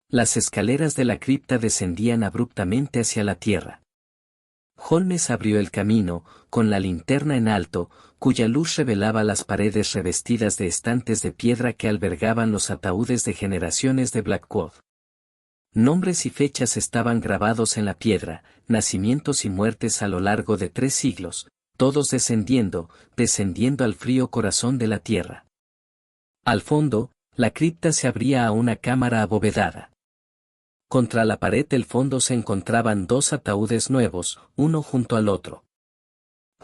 Las escaleras de la cripta descendían abruptamente hacia la tierra. Holmes abrió el camino, con la linterna en alto, cuya luz revelaba las paredes revestidas de estantes de piedra que albergaban los ataúdes de generaciones de Blackwood. Nombres y fechas estaban grabados en la piedra, nacimientos y muertes a lo largo de 3 siglos, todos descendiendo al frío corazón de la tierra. Al fondo, la cripta se abría a una cámara abovedada. Contra la pared del fondo se encontraban 2 ataúdes nuevos, uno junto al otro.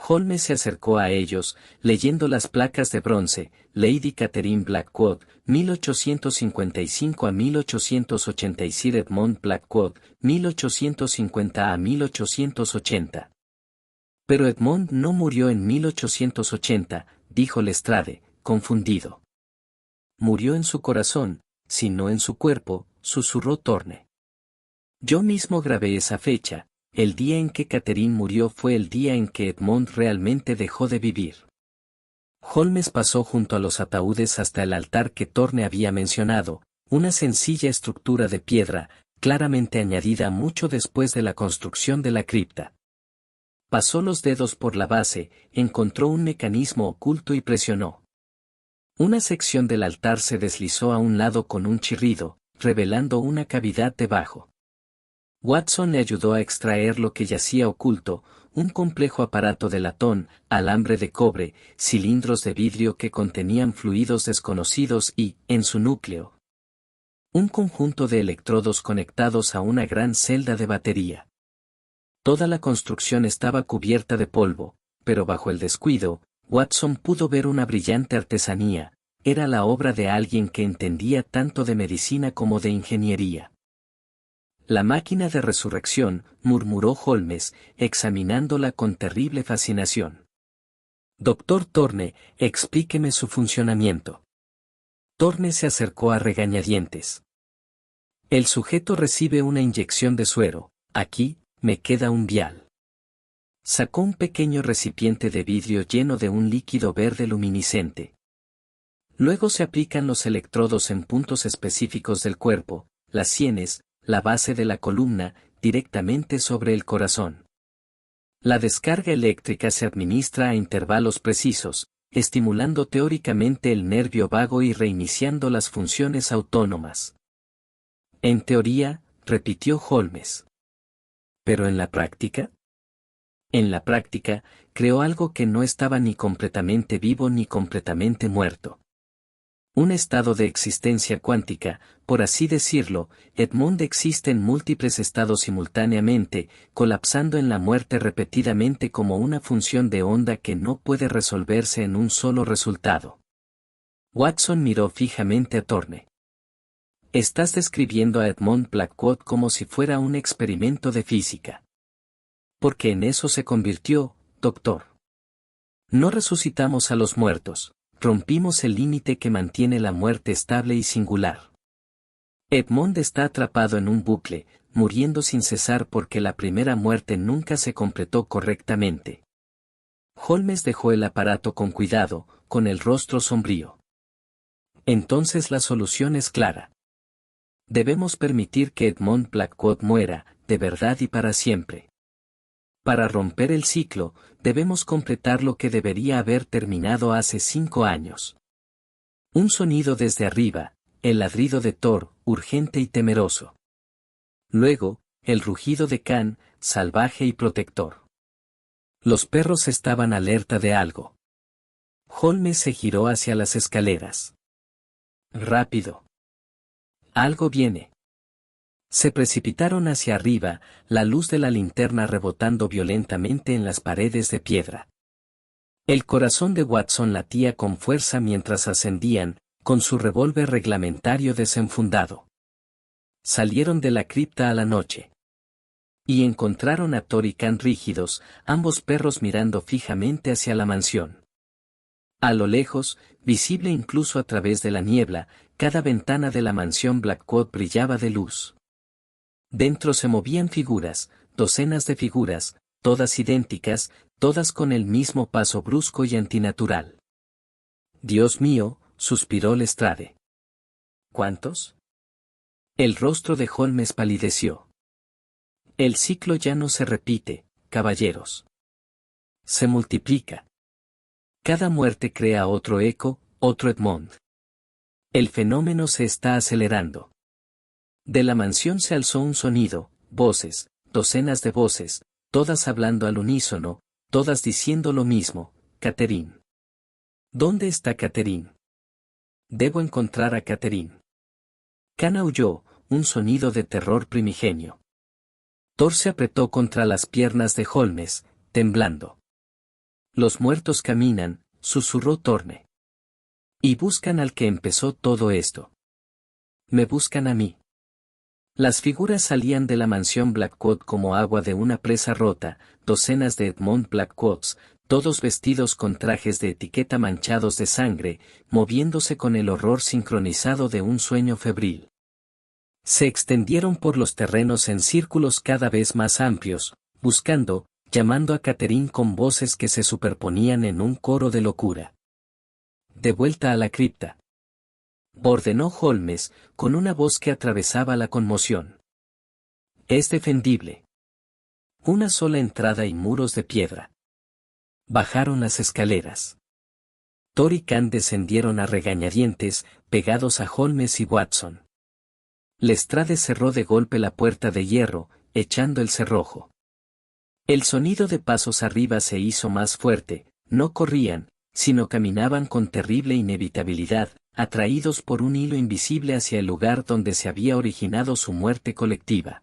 Holmes se acercó a ellos, leyendo las placas de bronce, Lady Catherine Blackwood, 1855 a 1887, Edmond Blackwood, 1850 a 1880. Pero Edmond no murió en 1880, dijo Lestrade, confundido. Murió en su corazón, si no en su cuerpo, susurró Thorne. Yo mismo grabé esa fecha, el día en que Catherine murió fue el día en que Edmond realmente dejó de vivir. Holmes pasó junto a los ataúdes hasta el altar que Thorne había mencionado, una sencilla estructura de piedra, claramente añadida mucho después de la construcción de la cripta. Pasó los dedos por la base, encontró un mecanismo oculto y presionó. Una sección del altar se deslizó a un lado con un chirrido, revelando una cavidad debajo. Watson le ayudó a extraer lo que yacía oculto, un complejo aparato de latón, alambre de cobre, cilindros de vidrio que contenían fluidos desconocidos y, en su núcleo, un conjunto de electrodos conectados a una gran celda de batería. Toda la construcción estaba cubierta de polvo, pero bajo el descuido, Watson pudo ver una brillante artesanía, era la obra de alguien que entendía tanto de medicina como de ingeniería. La máquina de resurrección, murmuró Holmes, examinándola con terrible fascinación. Doctor Thorne, explíqueme su funcionamiento. Thorne se acercó a regañadientes. El sujeto recibe una inyección de suero, aquí, me queda un vial. Sacó un pequeño recipiente de vidrio lleno de un líquido verde luminiscente. Luego se aplican los electrodos en puntos específicos del cuerpo, las sienes, la base de la columna, directamente sobre el corazón. La descarga eléctrica se administra a intervalos precisos, estimulando teóricamente el nervio vago y reiniciando las funciones autónomas. En teoría, repitió Holmes. ¿Pero en la práctica? En la práctica, creó algo que no estaba ni completamente vivo ni completamente muerto. Un estado de existencia cuántica, por así decirlo. Edmond existe en múltiples estados simultáneamente, colapsando en la muerte repetidamente como una función de onda que no puede resolverse en un solo resultado. Watson miró fijamente a Thorne. Estás describiendo a Edmond Blackwood como si fuera un experimento de física. Porque en eso se convirtió, doctor. No resucitamos a los muertos. Rompimos el límite que mantiene la muerte estable y singular. Edmond está atrapado en un bucle, muriendo sin cesar porque la primera muerte nunca se completó correctamente. Holmes dejó el aparato con cuidado, con el rostro sombrío. Entonces la solución es clara. Debemos permitir que Edmond Blackwood muera, de verdad y para siempre. Para romper el ciclo, debemos completar lo que debería haber terminado hace 5 años. Un sonido desde arriba, el ladrido de Thor, urgente y temeroso. Luego, el rugido de Khan, salvaje y protector. Los perros estaban alerta de algo. Holmes se giró hacia las escaleras. Rápido. Algo viene. Se precipitaron hacia arriba, la luz de la linterna rebotando violentamente en las paredes de piedra. El corazón de Watson latía con fuerza mientras ascendían, con su revólver reglamentario desenfundado. Salieron de la cripta a la noche. Y encontraron a Thor y Khan rígidos, ambos perros mirando fijamente hacia la mansión. A lo lejos, visible incluso a través de la niebla, cada ventana de la mansión Blackwood brillaba de luz. Dentro se movían figuras, docenas de figuras, todas idénticas, todas con el mismo paso brusco y antinatural. Dios mío, suspiró Lestrade. ¿Cuántos? El rostro de Holmes palideció. El ciclo ya no se repite, caballeros. Se multiplica. Cada muerte crea otro eco, otro Edmond. El fenómeno se está acelerando. De la mansión se alzó un sonido, voces, docenas de voces, todas hablando al unísono, todas diciendo lo mismo, Catherine. ¿Dónde está Catherine? Debo encontrar a Catherine. Khan aulló, un sonido de terror primigenio. Thor se apretó contra las piernas de Holmes, temblando. Los muertos caminan, susurró Thorne. Y buscan al que empezó todo esto. Me buscan a mí. Las figuras salían de la mansión Blackwood como agua de una presa rota, docenas de Edmond Blackwoods, todos vestidos con trajes de etiqueta manchados de sangre, moviéndose con el horror sincronizado de un sueño febril. Se extendieron por los terrenos en círculos cada vez más amplios, buscando, llamando a Catherine con voces que se superponían en un coro de locura. De vuelta a la cripta, ordenó Holmes, con una voz que atravesaba la conmoción. Es defendible. Una sola entrada y muros de piedra. Bajaron las escaleras. Thor y Khan descendieron a regañadientes, pegados a Holmes y Watson. Lestrade cerró de golpe la puerta de hierro, echando el cerrojo. El sonido de pasos arriba se hizo más fuerte, no corrían, sino caminaban con terrible inevitabilidad, atraídos por un hilo invisible hacia el lugar donde se había originado su muerte colectiva.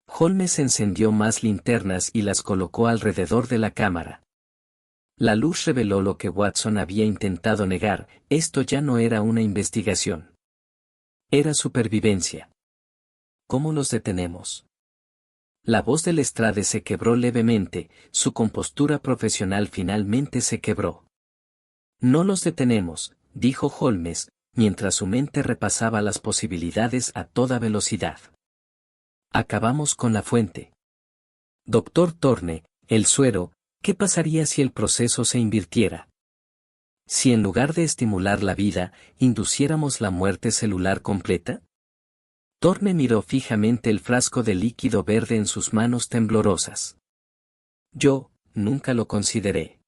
Holmes encendió más linternas y las colocó alrededor de la cámara. La luz reveló lo que Watson había intentado negar, esto ya no era una investigación. Era supervivencia. ¿Cómo los detenemos? La voz de Lestrade se quebró levemente, su compostura profesional finalmente se quebró. No los detenemos, dijo Holmes, mientras su mente repasaba las posibilidades a toda velocidad. Acabamos con la fuente. Doctor Thorne, el suero, ¿qué pasaría si el proceso se invirtiera? Si en lugar de estimular la vida, induciéramos la muerte celular completa? Thorne miró fijamente el frasco de líquido verde en sus manos temblorosas. Yo, nunca lo consideré.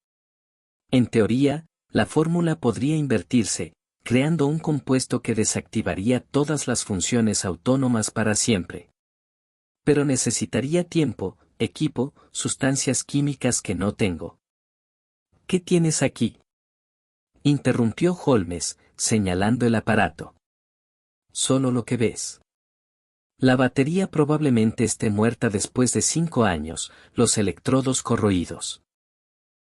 En teoría, la fórmula podría invertirse, creando un compuesto que desactivaría todas las funciones autónomas para siempre. Pero necesitaría tiempo, equipo, sustancias químicas que no tengo. ¿Qué tienes aquí? Interrumpió Holmes, señalando el aparato. Solo lo que ves. La batería probablemente esté muerta después de 5 años, los electrodos corroídos.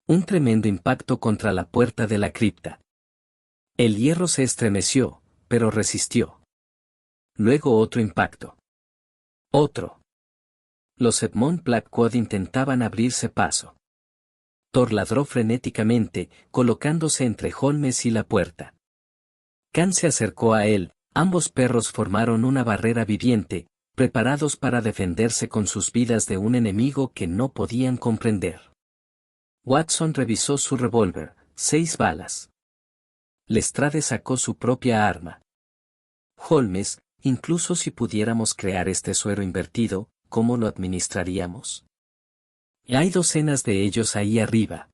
Un tremendo impacto contra la puerta de la cripta. El hierro se estremeció, pero resistió. Luego otro impacto. Otro. Los Edmond Blackwood intentaban abrirse paso. Thor ladró frenéticamente, colocándose entre Holmes y la puerta. Khan se acercó a él, ambos perros formaron una barrera viviente, preparados para defenderse con sus vidas de un enemigo que no podían comprender. Watson revisó su revólver, 6 balas. Lestrade sacó su propia arma. Holmes, incluso si pudiéramos crear este suero invertido, ¿cómo lo administraríamos? Hay docenas de ellos ahí arriba.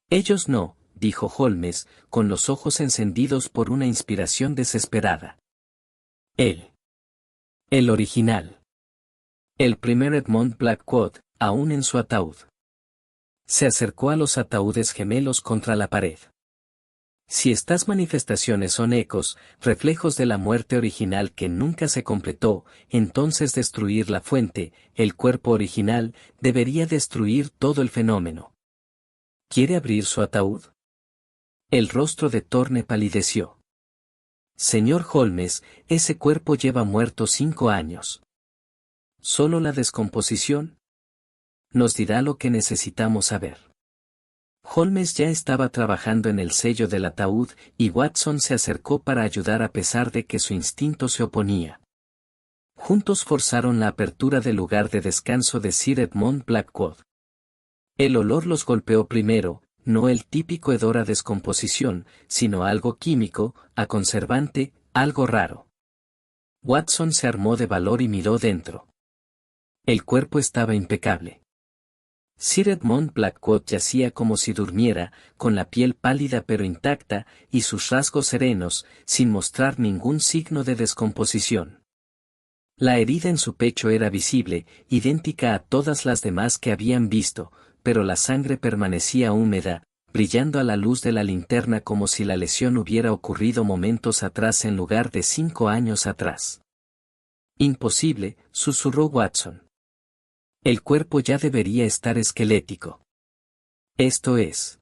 Ellos no, dijo Holmes, con los ojos encendidos por una inspiración desesperada. El original. El primer Edmond Blackwood, aún en su ataúd. Se acercó a los ataúdes gemelos contra la pared. Si estas manifestaciones son ecos, reflejos de la muerte original que nunca se completó, entonces destruir la fuente, el cuerpo original, debería destruir todo el fenómeno. ¿Quiere abrir su ataúd? El rostro de Thorne palideció. Señor Holmes, ese cuerpo lleva muerto 5 años. ¿Solo la descomposición? Nos dirá lo que necesitamos saber. Holmes ya estaba trabajando en el sello del ataúd, y Watson se acercó para ayudar a pesar de que su instinto se oponía. Juntos forzaron la apertura del lugar de descanso de Sir Edmond Blackwood. El olor los golpeó primero, no el típico hedor a descomposición, sino algo químico, a conservante, algo raro. Watson se armó de valor y miró dentro. El cuerpo estaba impecable. Sir Edmond Blackwood yacía como si durmiera, con la piel pálida pero intacta, y sus rasgos serenos, sin mostrar ningún signo de descomposición. La herida en su pecho era visible, idéntica a todas las demás que habían visto, pero la sangre permanecía húmeda, brillando a la luz de la linterna como si la lesión hubiera ocurrido momentos atrás en lugar de 5 años atrás. Imposible, susurró Watson. El cuerpo ya debería estar esquelético. Esto es.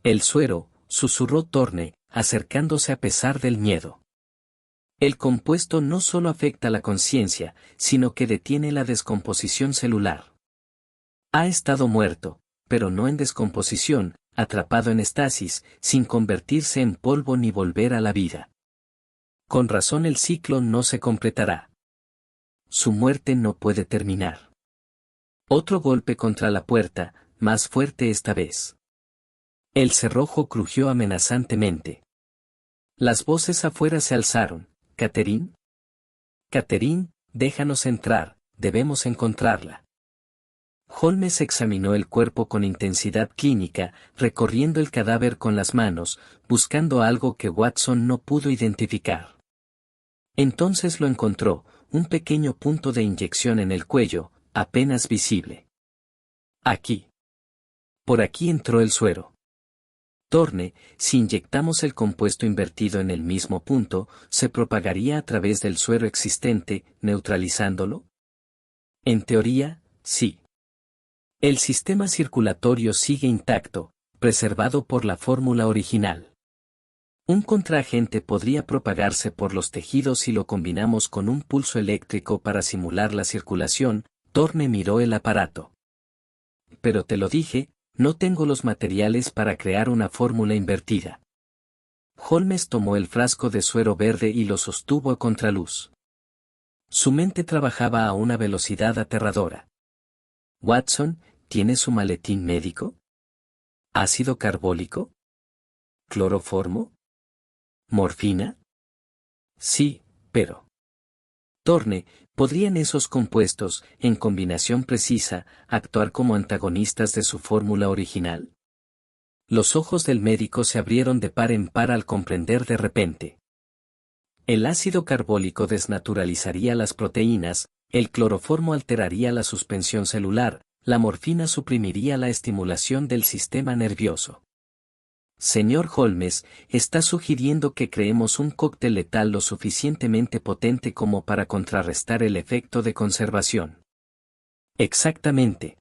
El suero, susurró Thorne, acercándose a pesar del miedo. El compuesto no solo afecta la conciencia, sino que detiene la descomposición celular. Ha estado muerto, pero no en descomposición, atrapado en estasis, sin convertirse en polvo ni volver a la vida. Con razón el ciclo no se completará. Su muerte no puede terminar. Otro golpe contra la puerta, más fuerte esta vez. El cerrojo crujió amenazantemente. Las voces afuera se alzaron. ¿Catherine? Catherine, déjanos entrar, debemos encontrarla. Holmes examinó el cuerpo con intensidad clínica, recorriendo el cadáver con las manos, buscando algo que Watson no pudo identificar. Entonces lo encontró, un pequeño punto de inyección en el cuello, apenas visible. Aquí. Por aquí entró el suero. Thorne, si inyectamos el compuesto invertido en el mismo punto, ¿se propagaría a través del suero existente, neutralizándolo? En teoría, sí. El sistema circulatorio sigue intacto, preservado por la fórmula original. Un contraagente podría propagarse por los tejidos si lo combinamos con un pulso eléctrico para simular la circulación. Thorne miró el aparato. Pero te lo dije, no tengo los materiales para crear una fórmula invertida. Holmes tomó el frasco de suero verde y lo sostuvo a contraluz. Su mente trabajaba a una velocidad aterradora. Watson, ¿tiene su maletín médico? ¿Ácido carbólico? ¿Cloroformo? ¿Morfina? Sí, pero... Thorne, ¿podrían esos compuestos, en combinación precisa, actuar como antagonistas de su fórmula original? Los ojos del médico se abrieron de par en par al comprender de repente. El ácido carbólico desnaturalizaría las proteínas, el cloroformo alteraría la suspensión celular, la morfina suprimiría la estimulación del sistema nervioso. Señor Holmes, está sugiriendo que creemos un cóctel letal lo suficientemente potente como para contrarrestar el efecto de conservación. Exactamente.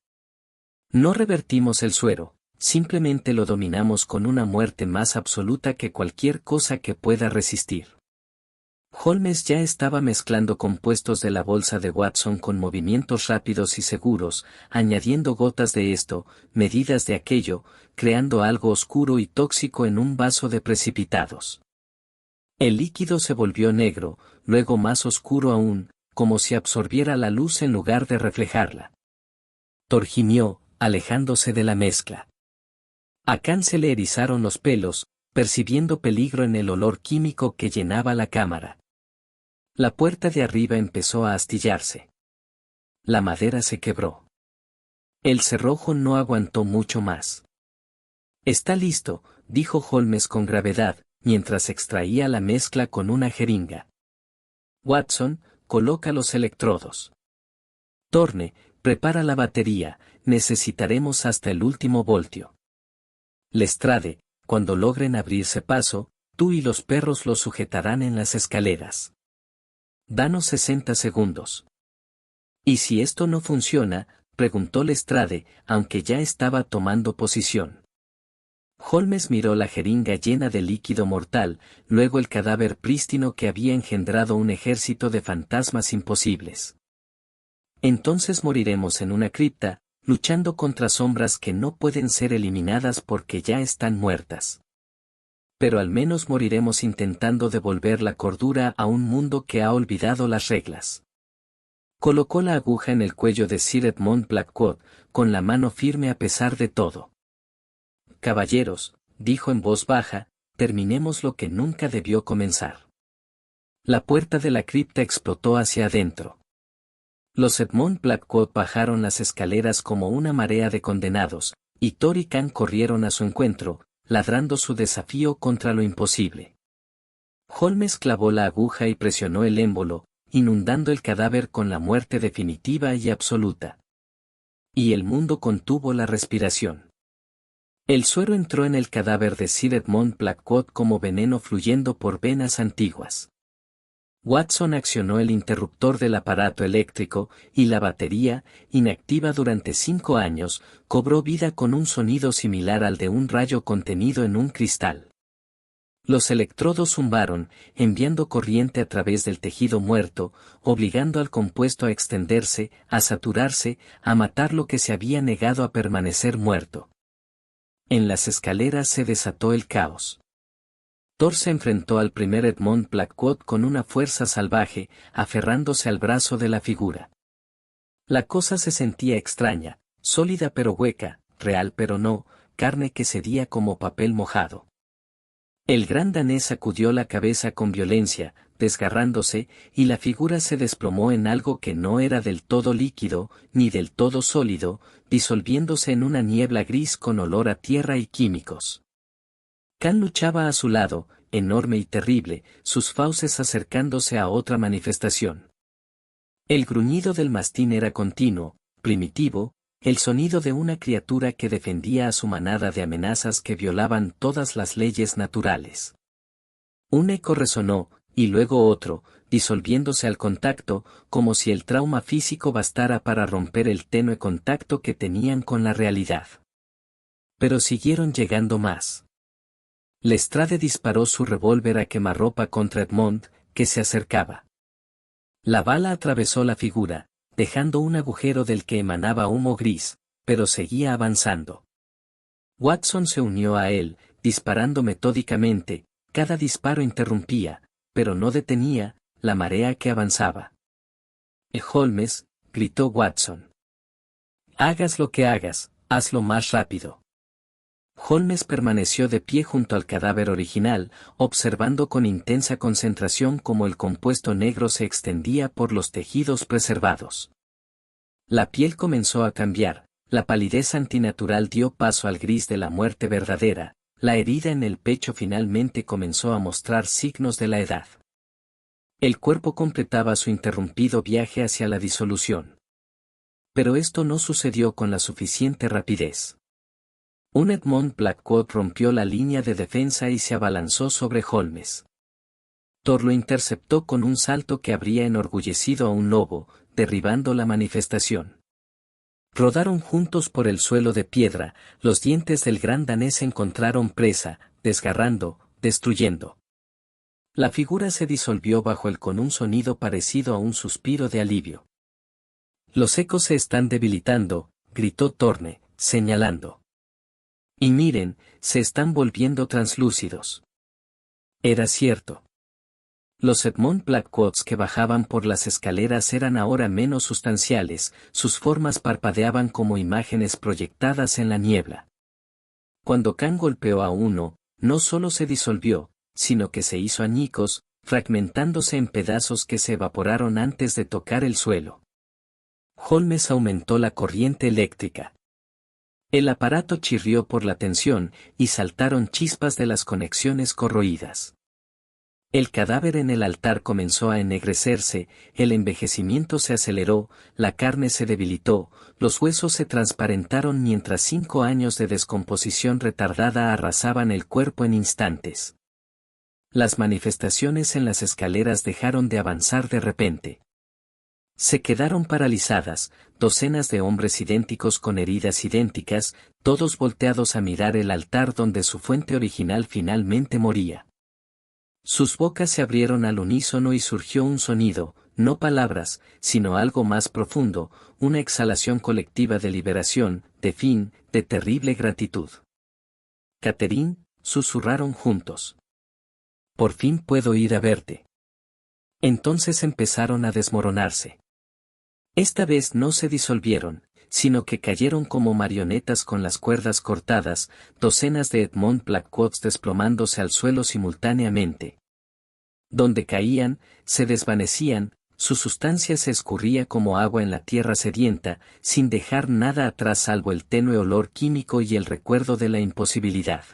No revertimos el suero, simplemente lo dominamos con una muerte más absoluta que cualquier cosa que pueda resistir. Holmes ya estaba mezclando compuestos de la bolsa de Watson con movimientos rápidos y seguros, añadiendo gotas de esto, medidas de aquello, creando algo oscuro y tóxico en un vaso de precipitados. El líquido se volvió negro, luego más oscuro aún, como si absorbiera la luz en lugar de reflejarla. Thor gimió, alejándose de la mezcla. A Khan se le erizaron los pelos, percibiendo peligro en el olor químico que llenaba la cámara. La puerta de arriba empezó a astillarse. La madera se quebró. El cerrojo no aguantó mucho más. Está listo, dijo Holmes con gravedad, mientras extraía la mezcla con una jeringa. Watson, coloca los electrodos. Thorne, prepara la batería, necesitaremos hasta el último voltio. Lestrade, cuando logren abrirse paso, tú y los perros los sujetarán en las escaleras. Danos 60 segundos. ¿Y si esto no funciona?, preguntó Lestrade, aunque ya estaba tomando posición. Holmes miró la jeringa llena de líquido mortal, luego el cadáver prístino que había engendrado un ejército de fantasmas imposibles. Entonces moriremos en una cripta, luchando contra sombras que no pueden ser eliminadas porque ya están muertas. Pero al menos moriremos intentando devolver la cordura a un mundo que ha olvidado las reglas. Colocó la aguja en el cuello de Sir Edmund Blackwood, con la mano firme a pesar de todo. Caballeros, dijo en voz baja, terminemos lo que nunca debió comenzar. La puerta de la cripta explotó hacia adentro. Los Edmund Blackwood bajaron las escaleras como una marea de condenados, y Thor y Khan corrieron a su encuentro, ladrando su desafío contra lo imposible. Holmes clavó la aguja y presionó el émbolo, inundando el cadáver con la muerte definitiva y absoluta. Y el mundo contuvo la respiración. El suero entró en el cadáver de Sir Edmund Blackwood como veneno fluyendo por venas antiguas. Watson accionó el interruptor del aparato eléctrico, y la batería, inactiva durante 5 años, cobró vida con un sonido similar al de un rayo contenido en un cristal. Los electrodos zumbaron, enviando corriente a través del tejido muerto, obligando al compuesto a extenderse, a saturarse, a matar lo que se había negado a permanecer muerto. En las escaleras se desató el caos. Thor se enfrentó al primer Edmund Blackwood con una fuerza salvaje, aferrándose al brazo de la figura. La cosa se sentía extraña, sólida pero hueca, real pero no, carne que cedía como papel mojado. El gran danés sacudió la cabeza con violencia, desgarrándose, y la figura se desplomó en algo que no era del todo líquido, ni del todo sólido, disolviéndose en una niebla gris con olor a tierra y químicos. Khan luchaba a su lado, enorme y terrible, sus fauces acercándose a otra manifestación. El gruñido del mastín era continuo, primitivo, el sonido de una criatura que defendía a su manada de amenazas que violaban todas las leyes naturales. Un eco resonó, y luego otro, disolviéndose al contacto, como si el trauma físico bastara para romper el tenue contacto que tenían con la realidad. Pero siguieron llegando más. Lestrade disparó su revólver a quemarropa contra Edmond, que se acercaba. La bala atravesó la figura, dejando un agujero del que emanaba humo gris, pero seguía avanzando. Watson se unió a él, disparando metódicamente, cada disparo interrumpía, pero no detenía, la marea que avanzaba. Holmes, gritó Watson. Hagas lo que hagas, hazlo más rápido. Holmes permaneció de pie junto al cadáver original, observando con intensa concentración cómo el compuesto negro se extendía por los tejidos preservados. La piel comenzó a cambiar, la palidez antinatural dio paso al gris de la muerte verdadera, la herida en el pecho finalmente comenzó a mostrar signos de la edad. El cuerpo completaba su interrumpido viaje hacia la disolución. Pero esto no sucedió con la suficiente rapidez. Un Edmond Blackwood rompió la línea de defensa y se abalanzó sobre Holmes. Thor lo interceptó con un salto que habría enorgullecido a un lobo, derribando la manifestación. Rodaron juntos por el suelo de piedra, los dientes del gran danés encontraron presa, desgarrando, destruyendo. La figura se disolvió bajo él con un sonido parecido a un suspiro de alivio. Los ecos se están debilitando, gritó Thorne, señalando. Y miren, se están volviendo translúcidos. Era cierto. Los Edmond Blackwoods que bajaban por las escaleras eran ahora menos sustanciales, sus formas parpadeaban como imágenes proyectadas en la niebla. Cuando Khan golpeó a uno, no solo se disolvió, sino que se hizo añicos, fragmentándose en pedazos que se evaporaron antes de tocar el suelo. Holmes aumentó la corriente eléctrica. El aparato chirrió por la tensión, y saltaron chispas de las conexiones corroídas. El cadáver en el altar comenzó a ennegrecerse, el envejecimiento se aceleró, la carne se debilitó, los huesos se transparentaron mientras 5 años de descomposición retardada arrasaban el cuerpo en instantes. Las manifestaciones en las escaleras dejaron de avanzar de repente. Se quedaron paralizadas, docenas de hombres idénticos con heridas idénticas, todos volteados a mirar el altar donde su fuente original finalmente moría. Sus bocas se abrieron al unísono y surgió un sonido, no palabras, sino algo más profundo, una exhalación colectiva de liberación, de fin, de terrible gratitud. Catherine, susurraron juntos. Por fin puedo ir a verte. Entonces empezaron a desmoronarse. Esta vez no se disolvieron, sino que cayeron como marionetas con las cuerdas cortadas, docenas de Edmond Blackwoods desplomándose al suelo simultáneamente. Donde caían, se desvanecían, su sustancia se escurría como agua en la tierra sedienta, sin dejar nada atrás salvo el tenue olor químico y el recuerdo de la imposibilidad.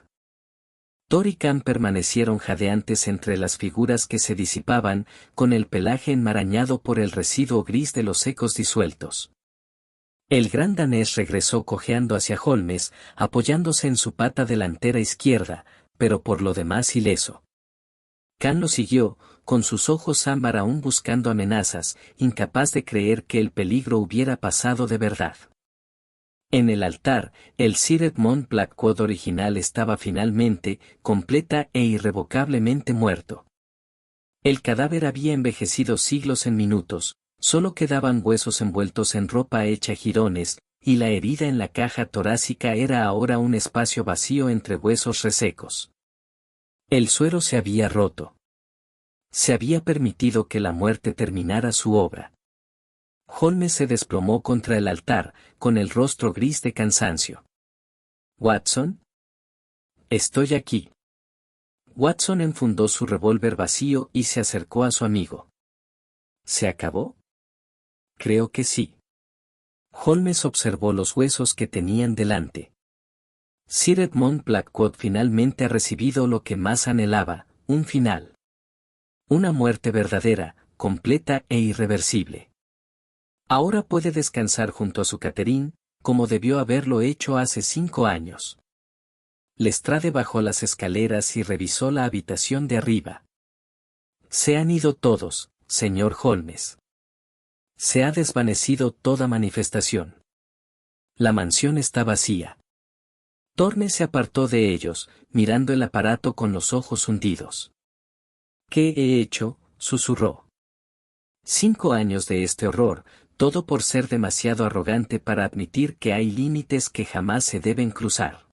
Thor y Khan permanecieron jadeantes entre las figuras que se disipaban, con el pelaje enmarañado por el residuo gris de los ecos disueltos. El gran danés regresó cojeando hacia Holmes, apoyándose en su pata delantera izquierda, pero por lo demás ileso. Khan lo siguió, con sus ojos ámbar aún buscando amenazas, incapaz de creer que el peligro hubiera pasado de verdad. En el altar, el Sir Edmond Blackwood original estaba finalmente, completa e irrevocablemente muerto. El cadáver había envejecido siglos en minutos, solo quedaban huesos envueltos en ropa hecha jirones, y la herida en la caja torácica era ahora un espacio vacío entre huesos resecos. El suero se había roto. Se había permitido que la muerte terminara su obra. Holmes se desplomó contra el altar, con el rostro gris de cansancio. ¿Watson? Estoy aquí. Watson enfundó su revólver vacío y se acercó a su amigo. ¿Se acabó? Creo que sí. Holmes observó los huesos que tenían delante. Sir Edmond Blackwood finalmente ha recibido lo que más anhelaba, un final. Una muerte verdadera, completa e irreversible. Ahora puede descansar junto a su Catherine, como debió haberlo hecho hace 5 años. Lestrade bajó las escaleras y revisó la habitación de arriba. Se han ido todos, señor Holmes. Se ha desvanecido toda manifestación. La mansión está vacía. Thorne se apartó de ellos, mirando el aparato con los ojos hundidos. ¿Qué he hecho?, susurró. 5 años de este horror, todo por ser demasiado arrogante para admitir que hay límites que jamás se deben cruzar.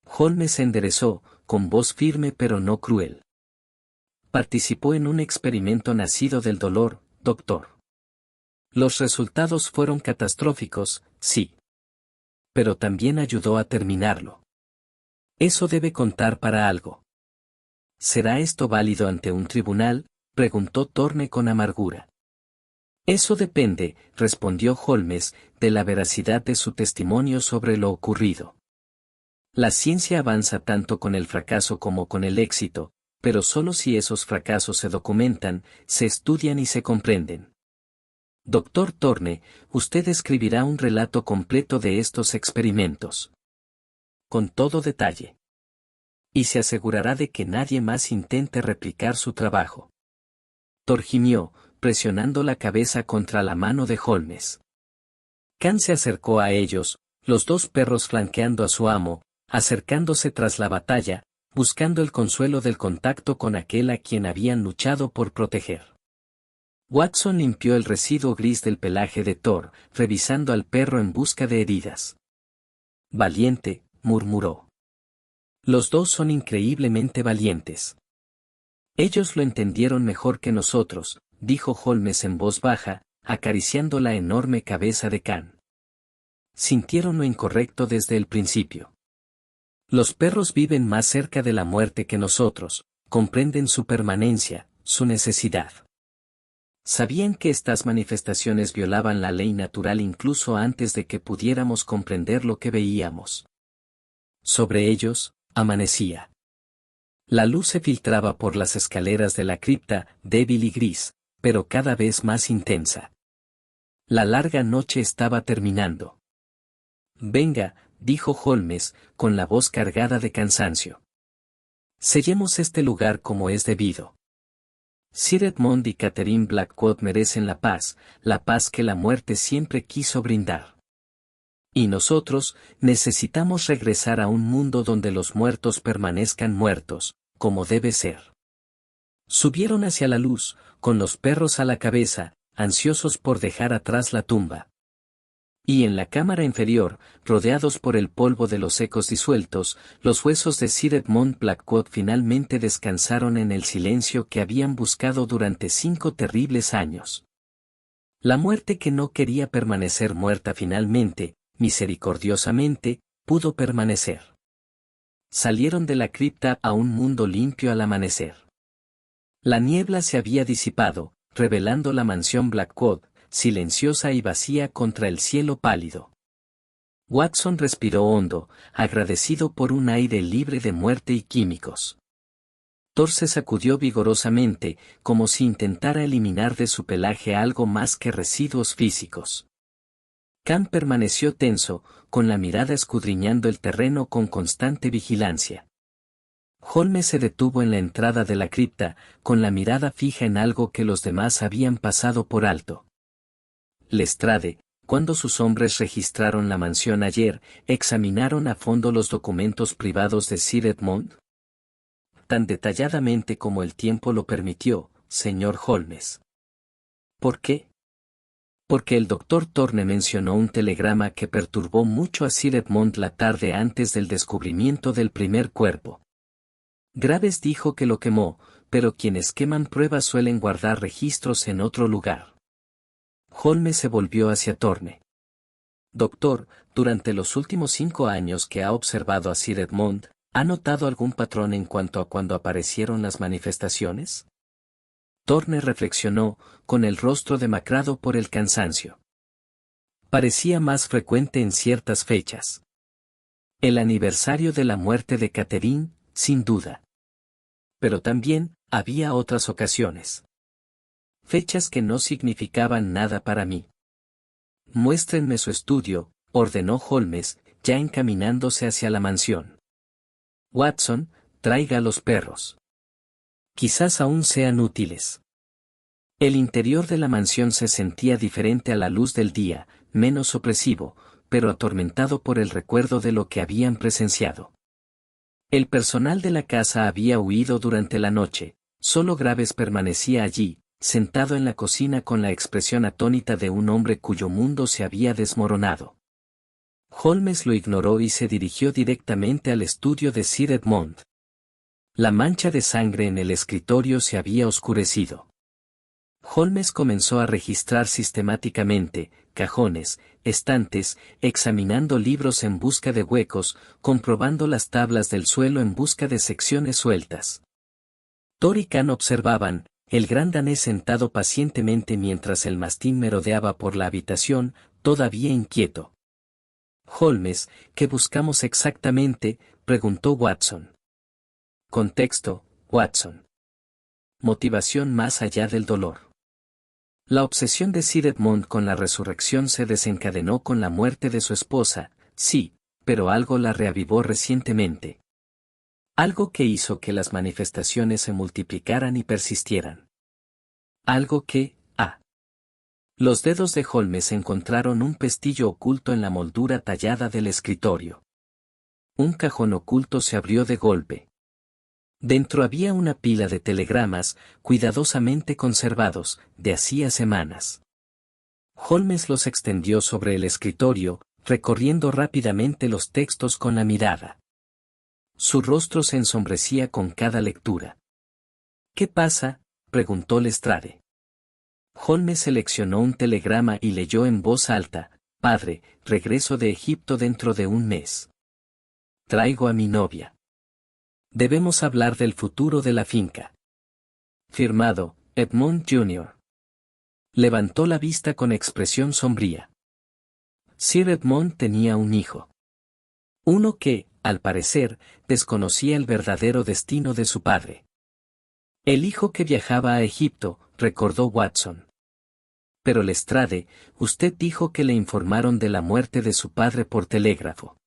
Holmes se enderezó, con voz firme pero no cruel. Participó en un experimento nacido del dolor, doctor. Los resultados fueron catastróficos, sí. Pero también ayudó a terminarlo. Eso debe contar para algo. ¿Será esto válido ante un tribunal?, preguntó Thorne con amargura. Eso depende, respondió Holmes, de la veracidad de su testimonio sobre lo ocurrido. La ciencia avanza tanto con el fracaso como con el éxito, pero solo si esos fracasos se documentan, se estudian y se comprenden. Doctor Thorne, usted escribirá un relato completo de estos experimentos. Con todo detalle. Y se asegurará de que nadie más intente replicar su trabajo. Thor gimió, presionando la cabeza contra la mano de Holmes. Khan se acercó a ellos, los 2 perros flanqueando a su amo, acercándose tras la batalla, buscando el consuelo del contacto con aquel a quien habían luchado por proteger. Watson limpió el residuo gris del pelaje de Thor, revisando al perro en busca de heridas. Valiente, murmuró. Los 2 son increíblemente valientes. Ellos lo entendieron mejor que nosotros, dijo Holmes en voz baja, acariciando la enorme cabeza de Khan. Sintieron lo incorrecto desde el principio. Los perros viven más cerca de la muerte que nosotros, comprenden su permanencia, su necesidad. Sabían que estas manifestaciones violaban la ley natural incluso antes de que pudiéramos comprender lo que veíamos. Sobre ellos, amanecía. La luz se filtraba por las escaleras de la cripta, débil y gris, pero cada vez más intensa. La larga noche estaba terminando. Venga, dijo Holmes, con la voz cargada de cansancio. Sellemos este lugar como es debido. Sir Edmund y Catherine Blackwood merecen la paz que la muerte siempre quiso brindar. Y nosotros, necesitamos regresar a un mundo donde los muertos permanezcan muertos, como debe ser. Subieron hacia la luz, con los perros a la cabeza, ansiosos por dejar atrás la tumba. Y en la cámara inferior, rodeados por el polvo de los ecos disueltos, los huesos de Sir Edmund Blackwood finalmente descansaron en el silencio que habían buscado durante 5 terribles años. La muerte que no quería permanecer muerta finalmente, misericordiosamente, pudo permanecer. Salieron de la cripta a un mundo limpio al amanecer. La niebla se había disipado, revelando la mansión Blackwood, silenciosa y vacía contra el cielo pálido. Watson respiró hondo, agradecido por un aire libre de muerte y químicos. Thor se sacudió vigorosamente, como si intentara eliminar de su pelaje algo más que residuos físicos. Khan permaneció tenso, con la mirada escudriñando el terreno con constante vigilancia. Holmes se detuvo en la entrada de la cripta, con la mirada fija en algo que los demás habían pasado por alto. Lestrade, cuando sus hombres registraron la mansión ayer, examinaron a fondo los documentos privados de Sir Edmund. Tan detalladamente como el tiempo lo permitió, señor Holmes. ¿Por qué? Porque el doctor Thorne mencionó un telegrama que perturbó mucho a Sir Edmund la tarde antes del descubrimiento del primer cuerpo. Graves dijo que lo quemó, pero quienes queman pruebas suelen guardar registros en otro lugar. Holmes se volvió hacia Thorne. Doctor, durante los últimos 5 años que ha observado a Sir Edmund, ¿ha notado algún patrón en cuanto a cuándo aparecieron las manifestaciones? Thorne reflexionó, con el rostro demacrado por el cansancio. Parecía más frecuente en ciertas fechas. El aniversario de la muerte de Catherine, sin duda. Pero también, había otras ocasiones. Fechas que no significaban nada para mí. Muéstrenme su estudio, ordenó Holmes, ya encaminándose hacia la mansión. Watson, traiga a los perros. Quizás aún sean útiles. El interior de la mansión se sentía diferente a la luz del día, menos opresivo, pero atormentado por el recuerdo de lo que habían presenciado. El personal de la casa había huido durante la noche, solo Graves permanecía allí, sentado en la cocina con la expresión atónita de un hombre cuyo mundo se había desmoronado. Holmes lo ignoró y se dirigió directamente al estudio de Sir Edmund. La mancha de sangre en el escritorio se había oscurecido. Holmes comenzó a registrar sistemáticamente, cajones, estantes, examinando libros en busca de huecos, comprobando las tablas del suelo en busca de secciones sueltas. Thor y Khan observaban, el gran danés sentado pacientemente mientras el mastín merodeaba por la habitación, todavía inquieto. Holmes, ¿qué buscamos exactamente?, preguntó Watson. Contexto, Watson. Motivación más allá del dolor. La obsesión de Sir Edmund con la resurrección se desencadenó con la muerte de su esposa, sí, pero algo la reavivó recientemente. Algo que hizo que las manifestaciones se multiplicaran y persistieran. Algo que, Los dedos de Holmes encontraron un pestillo oculto en la moldura tallada del escritorio. Un cajón oculto se abrió de golpe. Dentro había una pila de telegramas, cuidadosamente conservados, de hacía semanas. Holmes los extendió sobre el escritorio, recorriendo rápidamente los textos con la mirada. Su rostro se ensombrecía con cada lectura. ¿Qué pasa?, preguntó Lestrade. Holmes seleccionó un telegrama y leyó en voz alta: Padre, regreso de Egipto dentro de un mes. Traigo a mi novia. Debemos hablar del futuro de la finca. Firmado, Edmund Jr. Levantó la vista con expresión sombría. Sir Edmund tenía un hijo. Uno que, al parecer, desconocía el verdadero destino de su padre. El hijo que viajaba a Egipto, recordó Watson. Pero Lestrade, usted dijo que le informaron de la muerte de su padre por telégrafo.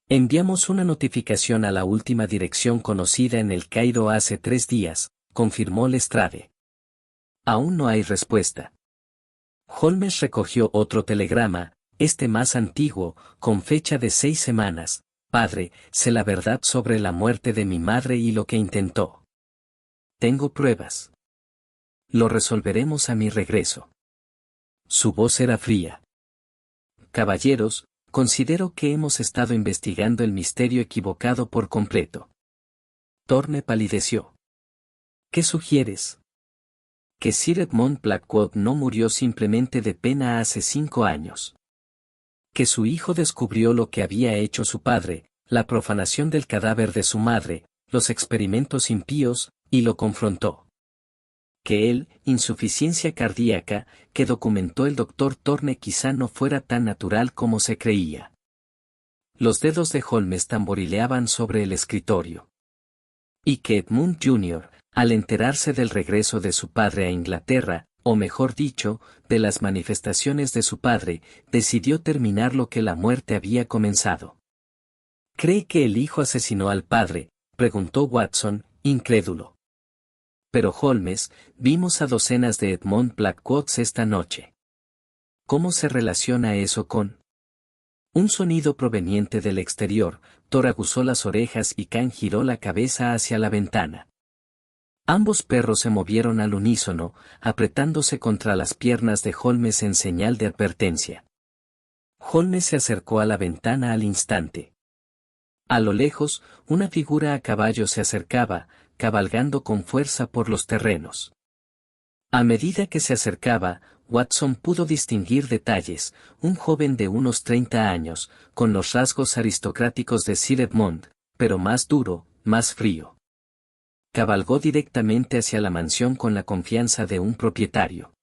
Enviamos una notificación a la última dirección conocida en el Cairo hace 3 días, confirmó Lestrade. Aún no hay respuesta. Holmes recogió otro telegrama, este más antiguo, con fecha de 6 semanas. Padre, sé la verdad sobre la muerte de mi madre y lo que intentó. Tengo pruebas. Lo resolveremos a mi regreso. Su voz era fría. Caballeros, considero que hemos estado investigando el misterio equivocado por completo. Thorne palideció. ¿Qué sugieres? Que Sir Edmund Blackwood no murió simplemente de pena hace 5 años. Que su hijo descubrió lo que había hecho su padre, la profanación del cadáver de su madre, los experimentos impíos, y lo confrontó. Que él, insuficiencia cardíaca, que documentó el doctor Thorne quizá no fuera tan natural como se creía. Los dedos de Holmes tamborileaban sobre el escritorio. Y que Edmund Jr., al enterarse del regreso de su padre a Inglaterra, o mejor dicho, de las manifestaciones de su padre, decidió terminar lo que la muerte había comenzado. ¿Cree que el hijo asesinó al padre?, preguntó Watson, incrédulo. Pero Holmes, vimos a docenas de Edmund Blackwoods esta noche. ¿Cómo se relaciona eso con? Un sonido proveniente del exterior. Thor aguzó las orejas y Khan giró la cabeza hacia la ventana. Ambos perros se movieron al unísono, apretándose contra las piernas de Holmes en señal de advertencia. Holmes se acercó a la ventana al instante. A lo lejos, una figura a caballo se acercaba, cabalgando con fuerza por los terrenos. A medida que se acercaba, Watson pudo distinguir detalles: un joven de unos 30 años, con los rasgos aristocráticos de Sir Edmund, pero más duro, más frío. Cabalgó directamente hacia la mansión con la confianza de un propietario.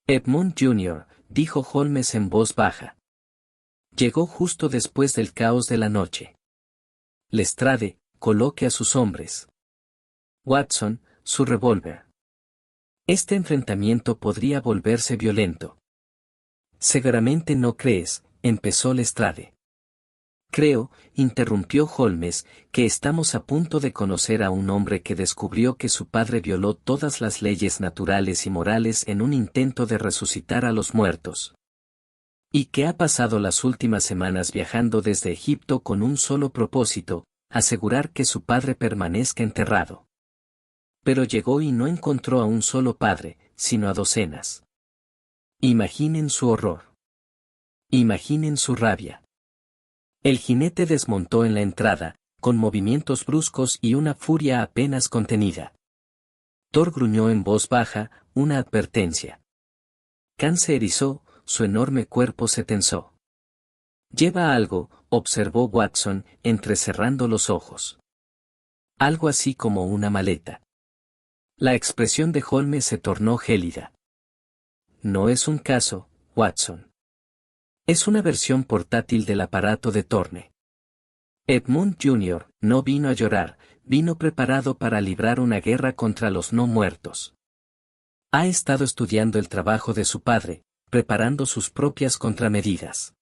Edmund Jr., dijo Holmes en voz baja. Llegó justo después del caos de la noche. Lestrade, coloque a sus hombres. Watson, su revólver. Este enfrentamiento podría volverse violento. Seguramente no crees, empezó Lestrade. Creo, interrumpió Holmes, que estamos a punto de conocer a un hombre que descubrió que su padre violó todas las leyes naturales y morales en un intento de resucitar a los muertos. Y que ha pasado las últimas semanas viajando desde Egipto con un solo propósito, asegurar que su padre permanezca enterrado. Pero llegó y no encontró a un solo padre, sino a docenas. Imaginen su horror. Imaginen su rabia. El jinete desmontó en la entrada, con movimientos bruscos y una furia apenas contenida. Thor gruñó en voz baja, una advertencia. Khan se erizó, su enorme cuerpo se tensó. «Lleva algo», observó Watson, entrecerrando los ojos. «Algo así como una maleta». La expresión de Holmes se tornó gélida. «No es un caso, Watson. Es una versión portátil del aparato de Thorne». Edmund Jr. no vino a llorar, vino preparado para librar una guerra contra los no muertos. Ha estado estudiando el trabajo de su padre, preparando sus propias contramedidas.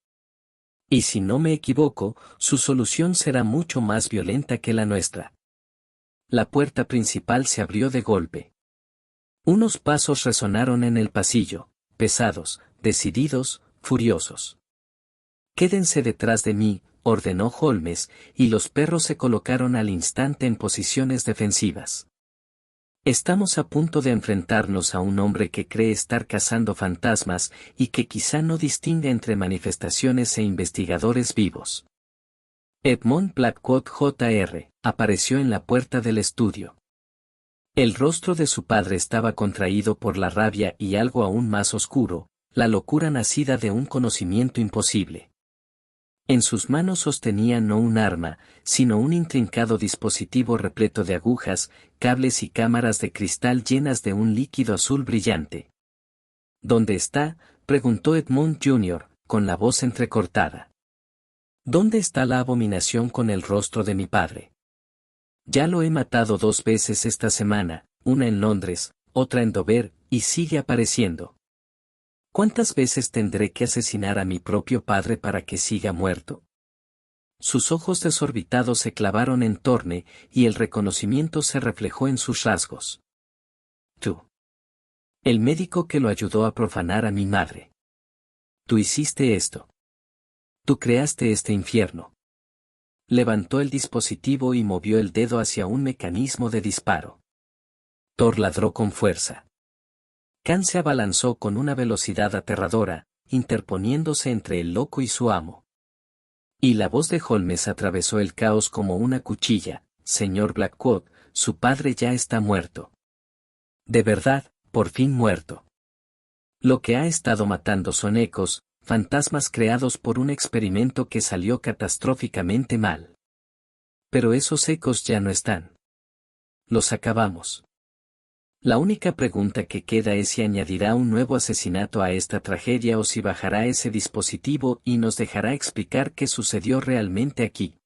Y si no me equivoco, su solución será mucho más violenta que la nuestra. La puerta principal se abrió de golpe. Unos pasos resonaron en el pasillo, pesados, decididos, furiosos. «Quédense detrás de mí», ordenó Holmes, y los perros se colocaron al instante en posiciones defensivas. «Estamos a punto de enfrentarnos a un hombre que cree estar cazando fantasmas y que quizá no distingue entre manifestaciones e investigadores vivos». Edmund Blackwood Jr. apareció en la puerta del estudio. El rostro de su padre estaba contraído por la rabia y algo aún más oscuro, la locura nacida de un conocimiento imposible. En sus manos sostenía no un arma, sino un intrincado dispositivo repleto de agujas, cables y cámaras de cristal llenas de un líquido azul brillante. «¿Dónde está?», preguntó Edmund Jr., con la voz entrecortada. «¿Dónde está la abominación con el rostro de mi padre? Ya lo he matado 2 veces esta semana, una en Londres, otra en Dover, y sigue apareciendo. ¿Cuántas veces tendré que asesinar a mi propio padre para que siga muerto?». Sus ojos desorbitados se clavaron en Thorne, y el reconocimiento se reflejó en sus rasgos. «Tú. El médico que lo ayudó a profanar a mi madre. Tú hiciste esto. Tú creaste este infierno». Levantó el dispositivo y movió el dedo hacia un mecanismo de disparo. Thor ladró con fuerza. Khan se abalanzó con una velocidad aterradora, interponiéndose entre el loco y su amo. Y la voz de Holmes atravesó el caos como una cuchilla: «Señor Blackwood, su padre ya está muerto. De verdad, por fin muerto. Lo que ha estado matando son ecos, fantasmas creados por un experimento que salió catastróficamente mal. Pero esos ecos ya no están. Los acabamos. La única pregunta que queda es si añadirá un nuevo asesinato a esta tragedia o si bajará ese dispositivo y nos dejará explicar qué sucedió realmente aquí».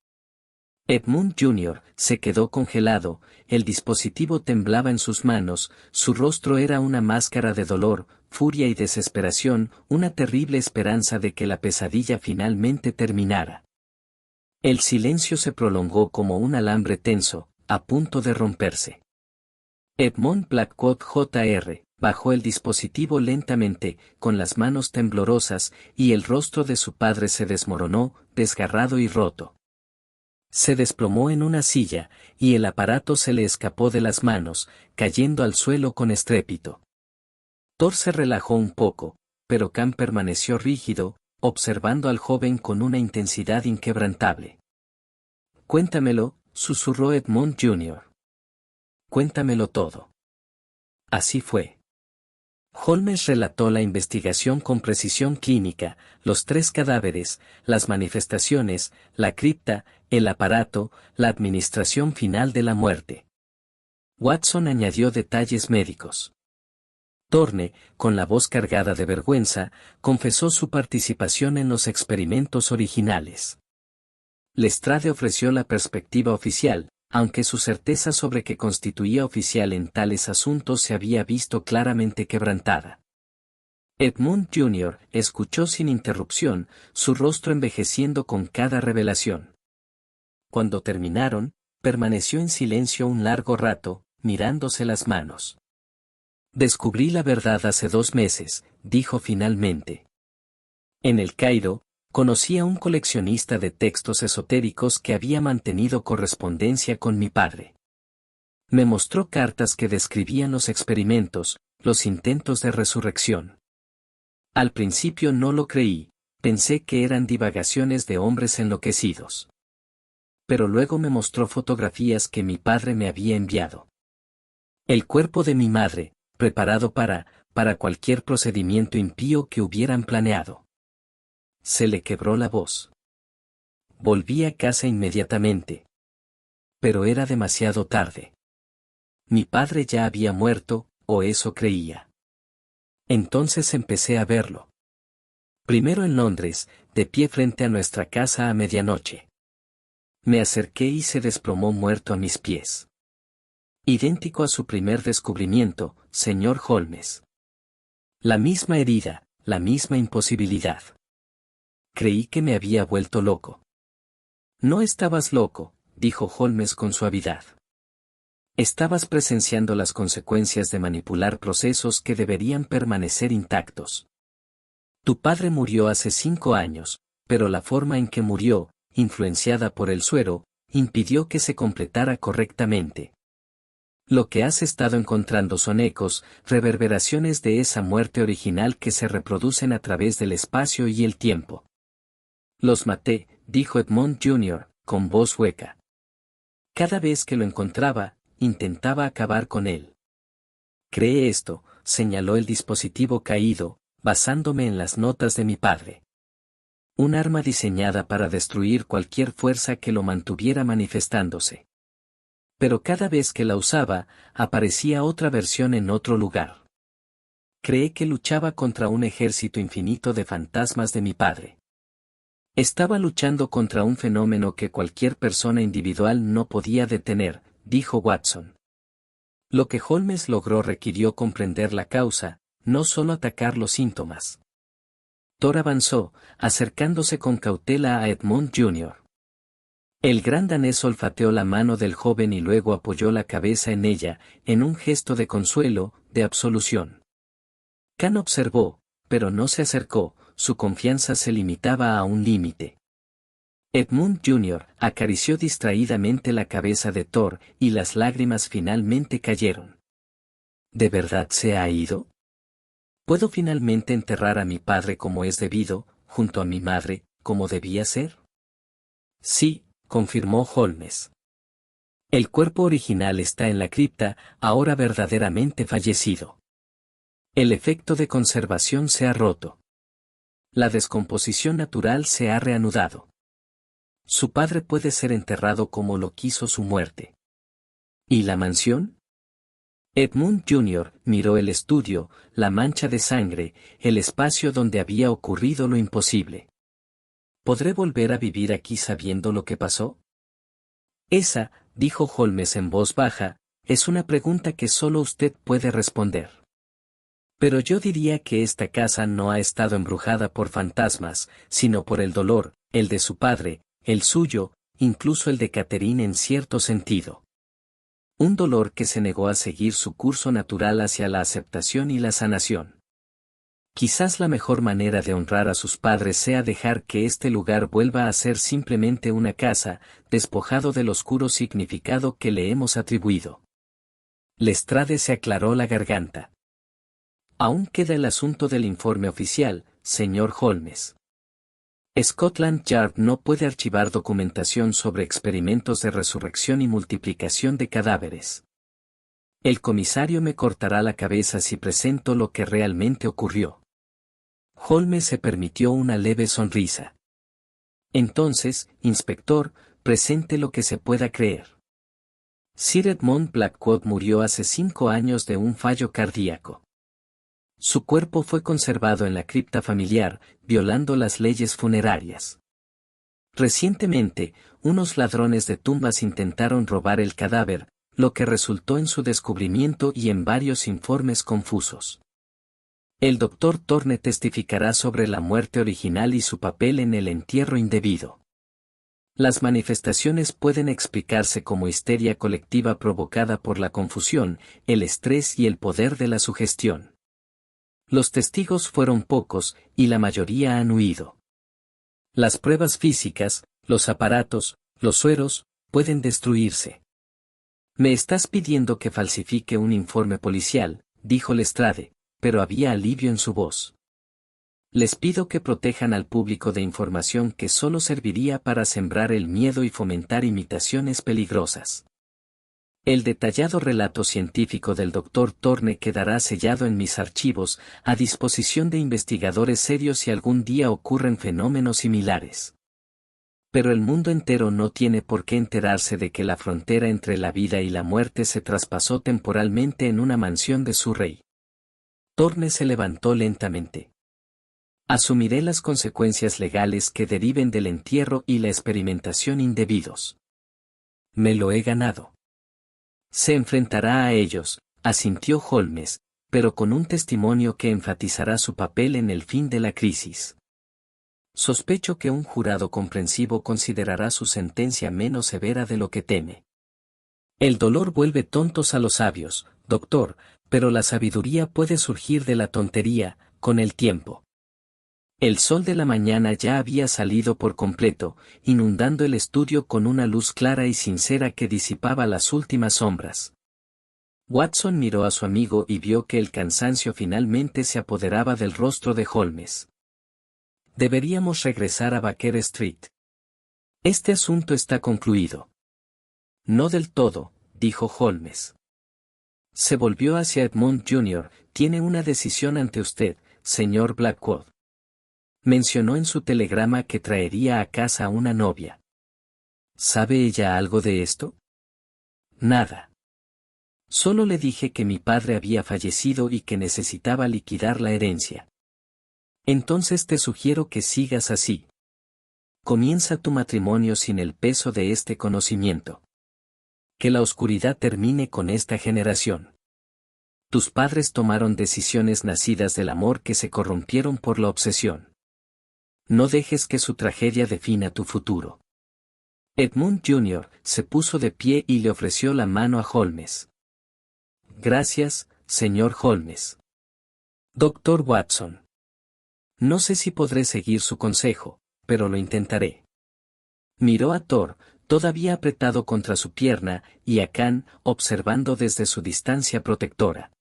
Edmund Jr. se quedó congelado, el dispositivo temblaba en sus manos, su rostro era una máscara de dolor, furia y desesperación, una terrible esperanza de que la pesadilla finalmente terminara. El silencio se prolongó como un alambre tenso, a punto de romperse. Edmund Blackwood Jr. bajó el dispositivo lentamente, con las manos temblorosas, y el rostro de su padre se desmoronó, desgarrado y roto. Se desplomó en una silla, y el aparato se le escapó de las manos, cayendo al suelo con estrépito. Thor se relajó un poco, pero Khan permaneció rígido, observando al joven con una intensidad inquebrantable. «Cuéntamelo», susurró Edmund Jr. «Cuéntamelo todo». Así fue. Holmes relató la investigación con precisión clínica, los 3 cadáveres, las manifestaciones, la cripta, el aparato, la administración final de la muerte. Watson añadió detalles médicos. Thorne, con la voz cargada de vergüenza, confesó su participación en los experimentos originales. Lestrade ofreció la perspectiva oficial, aunque su certeza sobre qué constituía oficial en tales asuntos se había visto claramente quebrantada. Edmund Jr. escuchó sin interrupción, su rostro envejeciendo con cada revelación. Cuando terminaron, permaneció en silencio un largo rato, mirándose las manos. «Descubrí la verdad hace 2 meses», dijo finalmente. En el Cairo, conocí a un coleccionista de textos esotéricos que había mantenido correspondencia con mi padre. Me mostró cartas que describían los experimentos, los intentos de resurrección. Al principio no lo creí, pensé que eran divagaciones de hombres enloquecidos. Pero luego me mostró fotografías que mi padre me había enviado. El cuerpo de mi madre, preparado para cualquier procedimiento impío que hubieran planeado. Se le quebró la voz. Volví a casa inmediatamente. Pero era demasiado tarde. Mi padre ya había muerto, o eso creía. Entonces empecé a verlo. Primero en Londres, de pie frente a nuestra casa a medianoche. Me acerqué y se desplomó muerto a mis pies. Idéntico a su primer descubrimiento, señor Holmes. La misma herida, la misma imposibilidad. Creí que me había vuelto loco. No estabas loco, dijo Holmes con suavidad. Estabas presenciando las consecuencias de manipular procesos que deberían permanecer intactos. Tu padre murió hace 5 años, pero la forma en que murió, influenciada por el suero, impidió que se completara correctamente. Lo que has estado encontrando son ecos, reverberaciones de esa muerte original que se reproducen a través del espacio y el tiempo. Los maté, dijo Edmond Jr., con voz hueca. Cada vez que lo encontraba, intentaba acabar con él. Cree esto, señaló el dispositivo caído, basándome en las notas de mi padre. Un arma diseñada para destruir cualquier fuerza que lo mantuviera manifestándose. Pero cada vez que la usaba, aparecía otra versión en otro lugar. Cree que luchaba contra un ejército infinito de fantasmas de mi padre. Estaba luchando contra un fenómeno que cualquier persona individual no podía detener, dijo Watson. Lo que Holmes logró requirió comprender la causa, no solo atacar los síntomas. Thor avanzó, acercándose con cautela a Edmond Jr. El gran danés olfateó la mano del joven y luego apoyó la cabeza en ella, en un gesto de consuelo, de absolución. Khan observó, pero no se acercó, su confianza se limitaba a un límite. Edmund Jr. acarició distraídamente la cabeza de Thor y las lágrimas finalmente cayeron. ¿De verdad se ha ido? ¿Puedo finalmente enterrar a mi padre como es debido, junto a mi madre, como debía ser? Sí, confirmó Holmes. El cuerpo original está en la cripta, ahora verdaderamente fallecido. El efecto de conservación se ha roto. La descomposición natural se ha reanudado. Su padre puede ser enterrado como lo quiso su muerte. ¿Y la mansión? Edmund Jr. miró el estudio, la mancha de sangre, el espacio donde había ocurrido lo imposible. ¿Podré volver a vivir aquí sabiendo lo que pasó? Esa, dijo Holmes en voz baja, es una pregunta que solo usted puede responder. Pero yo diría que esta casa no ha estado embrujada por fantasmas, sino por el dolor, el de su padre, el suyo, incluso el de Catherine en cierto sentido. Un dolor que se negó a seguir su curso natural hacia la aceptación y la sanación. Quizás la mejor manera de honrar a sus padres sea dejar que este lugar vuelva a ser simplemente una casa, despojado del oscuro significado que le hemos atribuido. Lestrade se aclaró la garganta. Aún queda el asunto del informe oficial, señor Holmes. Scotland Yard no puede archivar documentación sobre experimentos de resurrección y multiplicación de cadáveres. El comisario me cortará la cabeza si presento lo que realmente ocurrió. Holmes se permitió una leve sonrisa. Entonces, inspector, presente lo que se pueda creer. Sir Edmund Blackwood murió hace 5 años de un fallo cardíaco. Su cuerpo fue conservado en la cripta familiar, violando las leyes funerarias. Recientemente, unos ladrones de tumbas intentaron robar el cadáver, lo que resultó en su descubrimiento y en varios informes confusos. El Dr. Thorne testificará sobre la muerte original y su papel en el entierro indebido. Las manifestaciones pueden explicarse como histeria colectiva provocada por la confusión, el estrés y el poder de la sugestión. Los testigos fueron pocos, y la mayoría han huido. Las pruebas físicas, los aparatos, los sueros, pueden destruirse. Me estás pidiendo que falsifique un informe policial, dijo Lestrade, pero había alivio en su voz. Les pido que protejan al público de información que solo serviría para sembrar el miedo y fomentar imitaciones peligrosas. El detallado relato científico del Dr. Thorne quedará sellado en mis archivos, a disposición de investigadores serios si algún día ocurren fenómenos similares. Pero el mundo entero no tiene por qué enterarse de que la frontera entre la vida y la muerte se traspasó temporalmente en una mansión de Surrey. Thorne se levantó lentamente. Asumiré las consecuencias legales que deriven del entierro y la experimentación indebidos. Me lo he ganado. Se enfrentará a ellos, asintió Holmes, pero con un testimonio que enfatizará su papel en el fin de la crisis. Sospecho que un jurado comprensivo considerará su sentencia menos severa de lo que teme. El dolor vuelve tontos a los sabios, doctor, pero la sabiduría puede surgir de la tontería, con el tiempo. El sol de la mañana ya había salido por completo, inundando el estudio con una luz clara y sincera que disipaba las últimas sombras. Watson miró a su amigo y vio que el cansancio finalmente se apoderaba del rostro de Holmes. Deberíamos regresar a Baker Street. Este asunto está concluido. No del todo, dijo Holmes. Se volvió hacia Edmund Jr. Tiene una decisión ante usted, señor Blackwood. Mencionó en su telegrama que traería a casa a una novia. ¿Sabe ella algo de esto? Nada. Solo le dije que mi padre había fallecido y que necesitaba liquidar la herencia. Entonces te sugiero que sigas así. Comienza tu matrimonio sin el peso de este conocimiento. Que la oscuridad termine con esta generación. Tus padres tomaron decisiones nacidas del amor que se corrompieron por la obsesión. No dejes que su tragedia defina tu futuro. Edmund Jr. se puso de pie y le ofreció la mano a Holmes. Gracias, señor Holmes. Doctor Watson. No sé si podré seguir su consejo, pero lo intentaré. Miró a Thor, todavía apretado contra su pierna, y a Khan, observando desde su distancia protectora.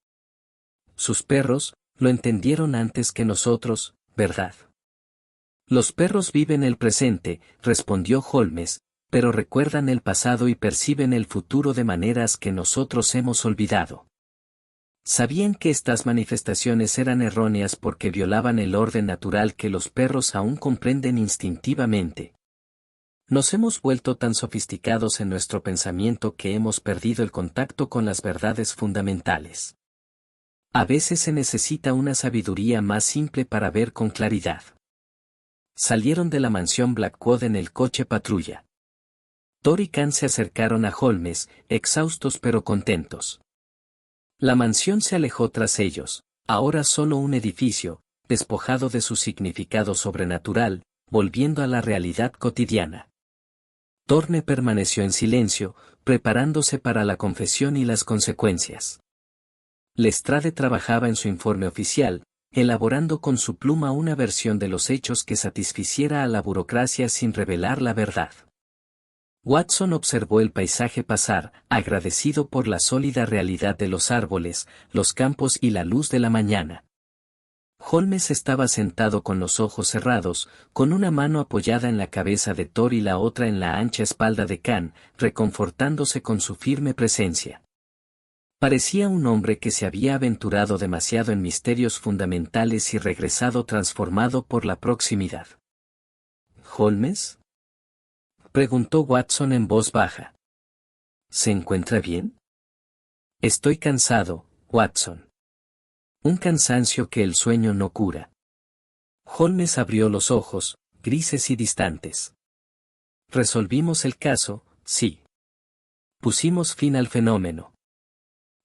Sus perros, lo entendieron antes que nosotros, ¿verdad? Los perros viven el presente, respondió Holmes, pero recuerdan el pasado y perciben el futuro de maneras que nosotros hemos olvidado. Sabían que estas manifestaciones eran erróneas porque violaban el orden natural que los perros aún comprenden instintivamente. Nos hemos vuelto tan sofisticados en nuestro pensamiento que hemos perdido el contacto con las verdades fundamentales. A veces se necesita una sabiduría más simple para ver con claridad. Salieron de la mansión Blackwood en el coche patrulla. Thor y Khan se acercaron a Holmes, exhaustos pero contentos. La mansión se alejó tras ellos, ahora solo un edificio, despojado de su significado sobrenatural, volviendo a la realidad cotidiana. Thorne permaneció en silencio, preparándose para la confesión y las consecuencias. Lestrade trabajaba en su informe oficial, elaborando con su pluma una versión de los hechos que satisficiera a la burocracia sin revelar la verdad. Watson observó el paisaje pasar, agradecido por la sólida realidad de los árboles, los campos y la luz de la mañana. Holmes estaba sentado con los ojos cerrados, con una mano apoyada en la cabeza de Thor y la otra en la ancha espalda de Khan, reconfortándose con su firme presencia. Parecía un hombre que se había aventurado demasiado en misterios fundamentales y regresado transformado por la proximidad. ¿Holmes?, preguntó Watson en voz baja. ¿Se encuentra bien? Estoy cansado, Watson. Un cansancio que el sueño no cura. Holmes abrió los ojos, grises y distantes. Resolvimos el caso, sí. Pusimos fin al fenómeno.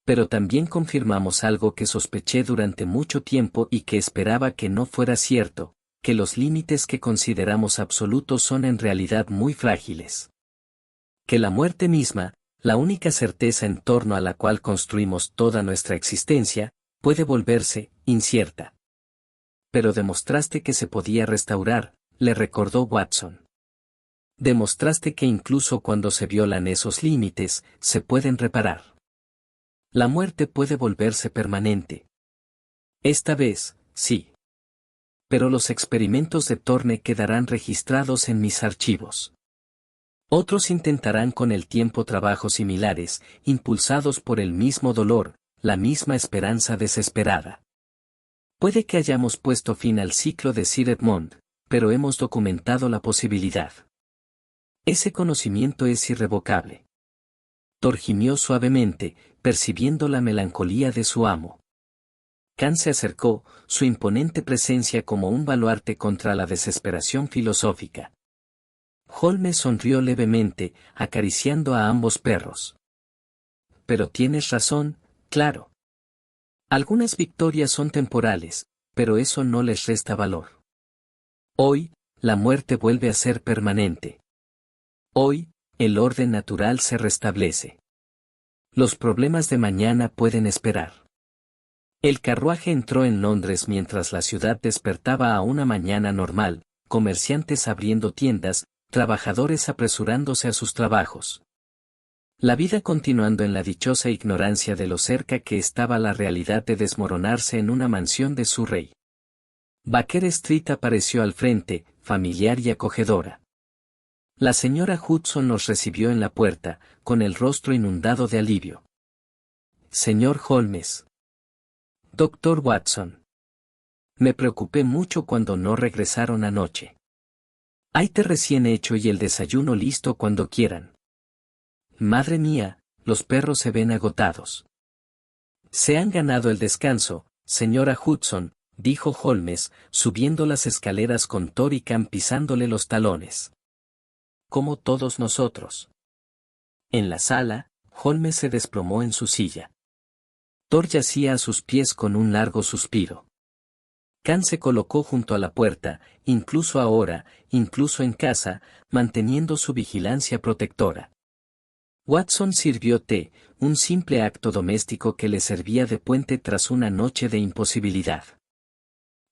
Pero también confirmamos algo que sospeché durante mucho tiempo y que esperaba que no fuera cierto, que los límites que consideramos absolutos son en realidad muy frágiles. Que la muerte misma, la única certeza en torno a la cual construimos toda nuestra existencia, puede volverse incierta. Pero demostraste que se podía restaurar, le recordó Watson. Demostraste que incluso cuando se violan esos límites, se pueden reparar. La muerte puede volverse permanente. Esta vez, sí. Pero los experimentos de Thorne quedarán registrados en mis archivos. Otros intentarán con el tiempo trabajos similares, impulsados por el mismo dolor, la misma esperanza desesperada. Puede que hayamos puesto fin al ciclo de Sir Edmund, pero hemos documentado la posibilidad. Ese conocimiento es irrevocable. Thor gimió suavemente, percibiendo la melancolía de su amo. Khan se acercó, su imponente presencia como un baluarte contra la desesperación filosófica. Holmes sonrió levemente, acariciando a ambos perros. Pero tienes razón, claro. Algunas victorias son temporales, pero eso no les resta valor. Hoy, la muerte vuelve a ser permanente. Hoy, el orden natural se restablece. Los problemas de mañana pueden esperar. El carruaje entró en Londres mientras la ciudad despertaba a una mañana normal, comerciantes abriendo tiendas, trabajadores apresurándose a sus trabajos. La vida continuando en la dichosa ignorancia de lo cerca que estaba la realidad de desmoronarse en una mansión de Surrey. Baker Street apareció al frente, familiar y acogedora. La señora Hudson nos recibió en la puerta, con el rostro inundado de alivio. Señor Holmes. Doctor Watson. Me preocupé mucho cuando no regresaron anoche. Hay té recién hecho y el desayuno listo cuando quieran. Madre mía, los perros se ven agotados. Se han ganado el descanso, señora Hudson, dijo Holmes, subiendo las escaleras con Thor y Khan pisándole los talones. Como todos nosotros. En la sala, Holmes se desplomó en su silla. Thor yacía a sus pies con un largo suspiro. Khan se colocó junto a la puerta, incluso ahora, incluso en casa, manteniendo su vigilancia protectora. Watson sirvió té, un simple acto doméstico que le servía de puente tras una noche de imposibilidad.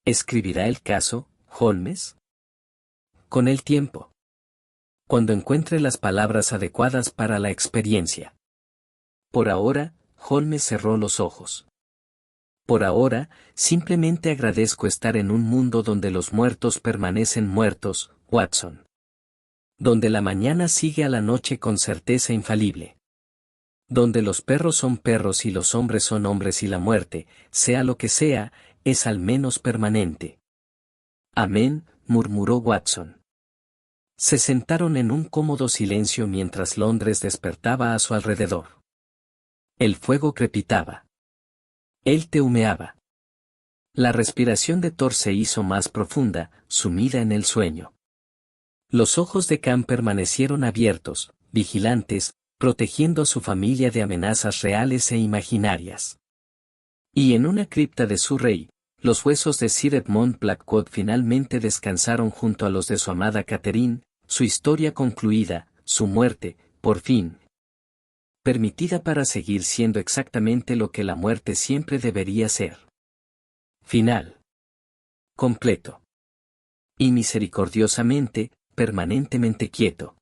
¿Escribirá el caso, Holmes? Con el tiempo. Cuando encuentre las palabras adecuadas para la experiencia. Por ahora, Holmes cerró los ojos. Por ahora, simplemente agradezco estar en un mundo donde los muertos permanecen muertos, Watson. Donde la mañana sigue a la noche con certeza infalible. Donde los perros son perros y los hombres son hombres y la muerte, sea lo que sea, es al menos permanente. Amén, murmuró Watson. Se sentaron en un cómodo silencio mientras Londres despertaba a su alrededor. El fuego crepitaba. Él te humeaba. La respiración de Thor se hizo más profunda, sumida en el sueño. Los ojos de Khan permanecieron abiertos, vigilantes, protegiendo a su familia de amenazas reales e imaginarias. Y en una cripta de Surrey, los huesos de Sir Edmund Blackwood finalmente descansaron junto a los de su amada Catherine, su historia concluida, su muerte, por fin. Permitida para seguir siendo exactamente lo que la muerte siempre debería ser. Final. Completo. Y misericordiosamente, permanentemente quieto.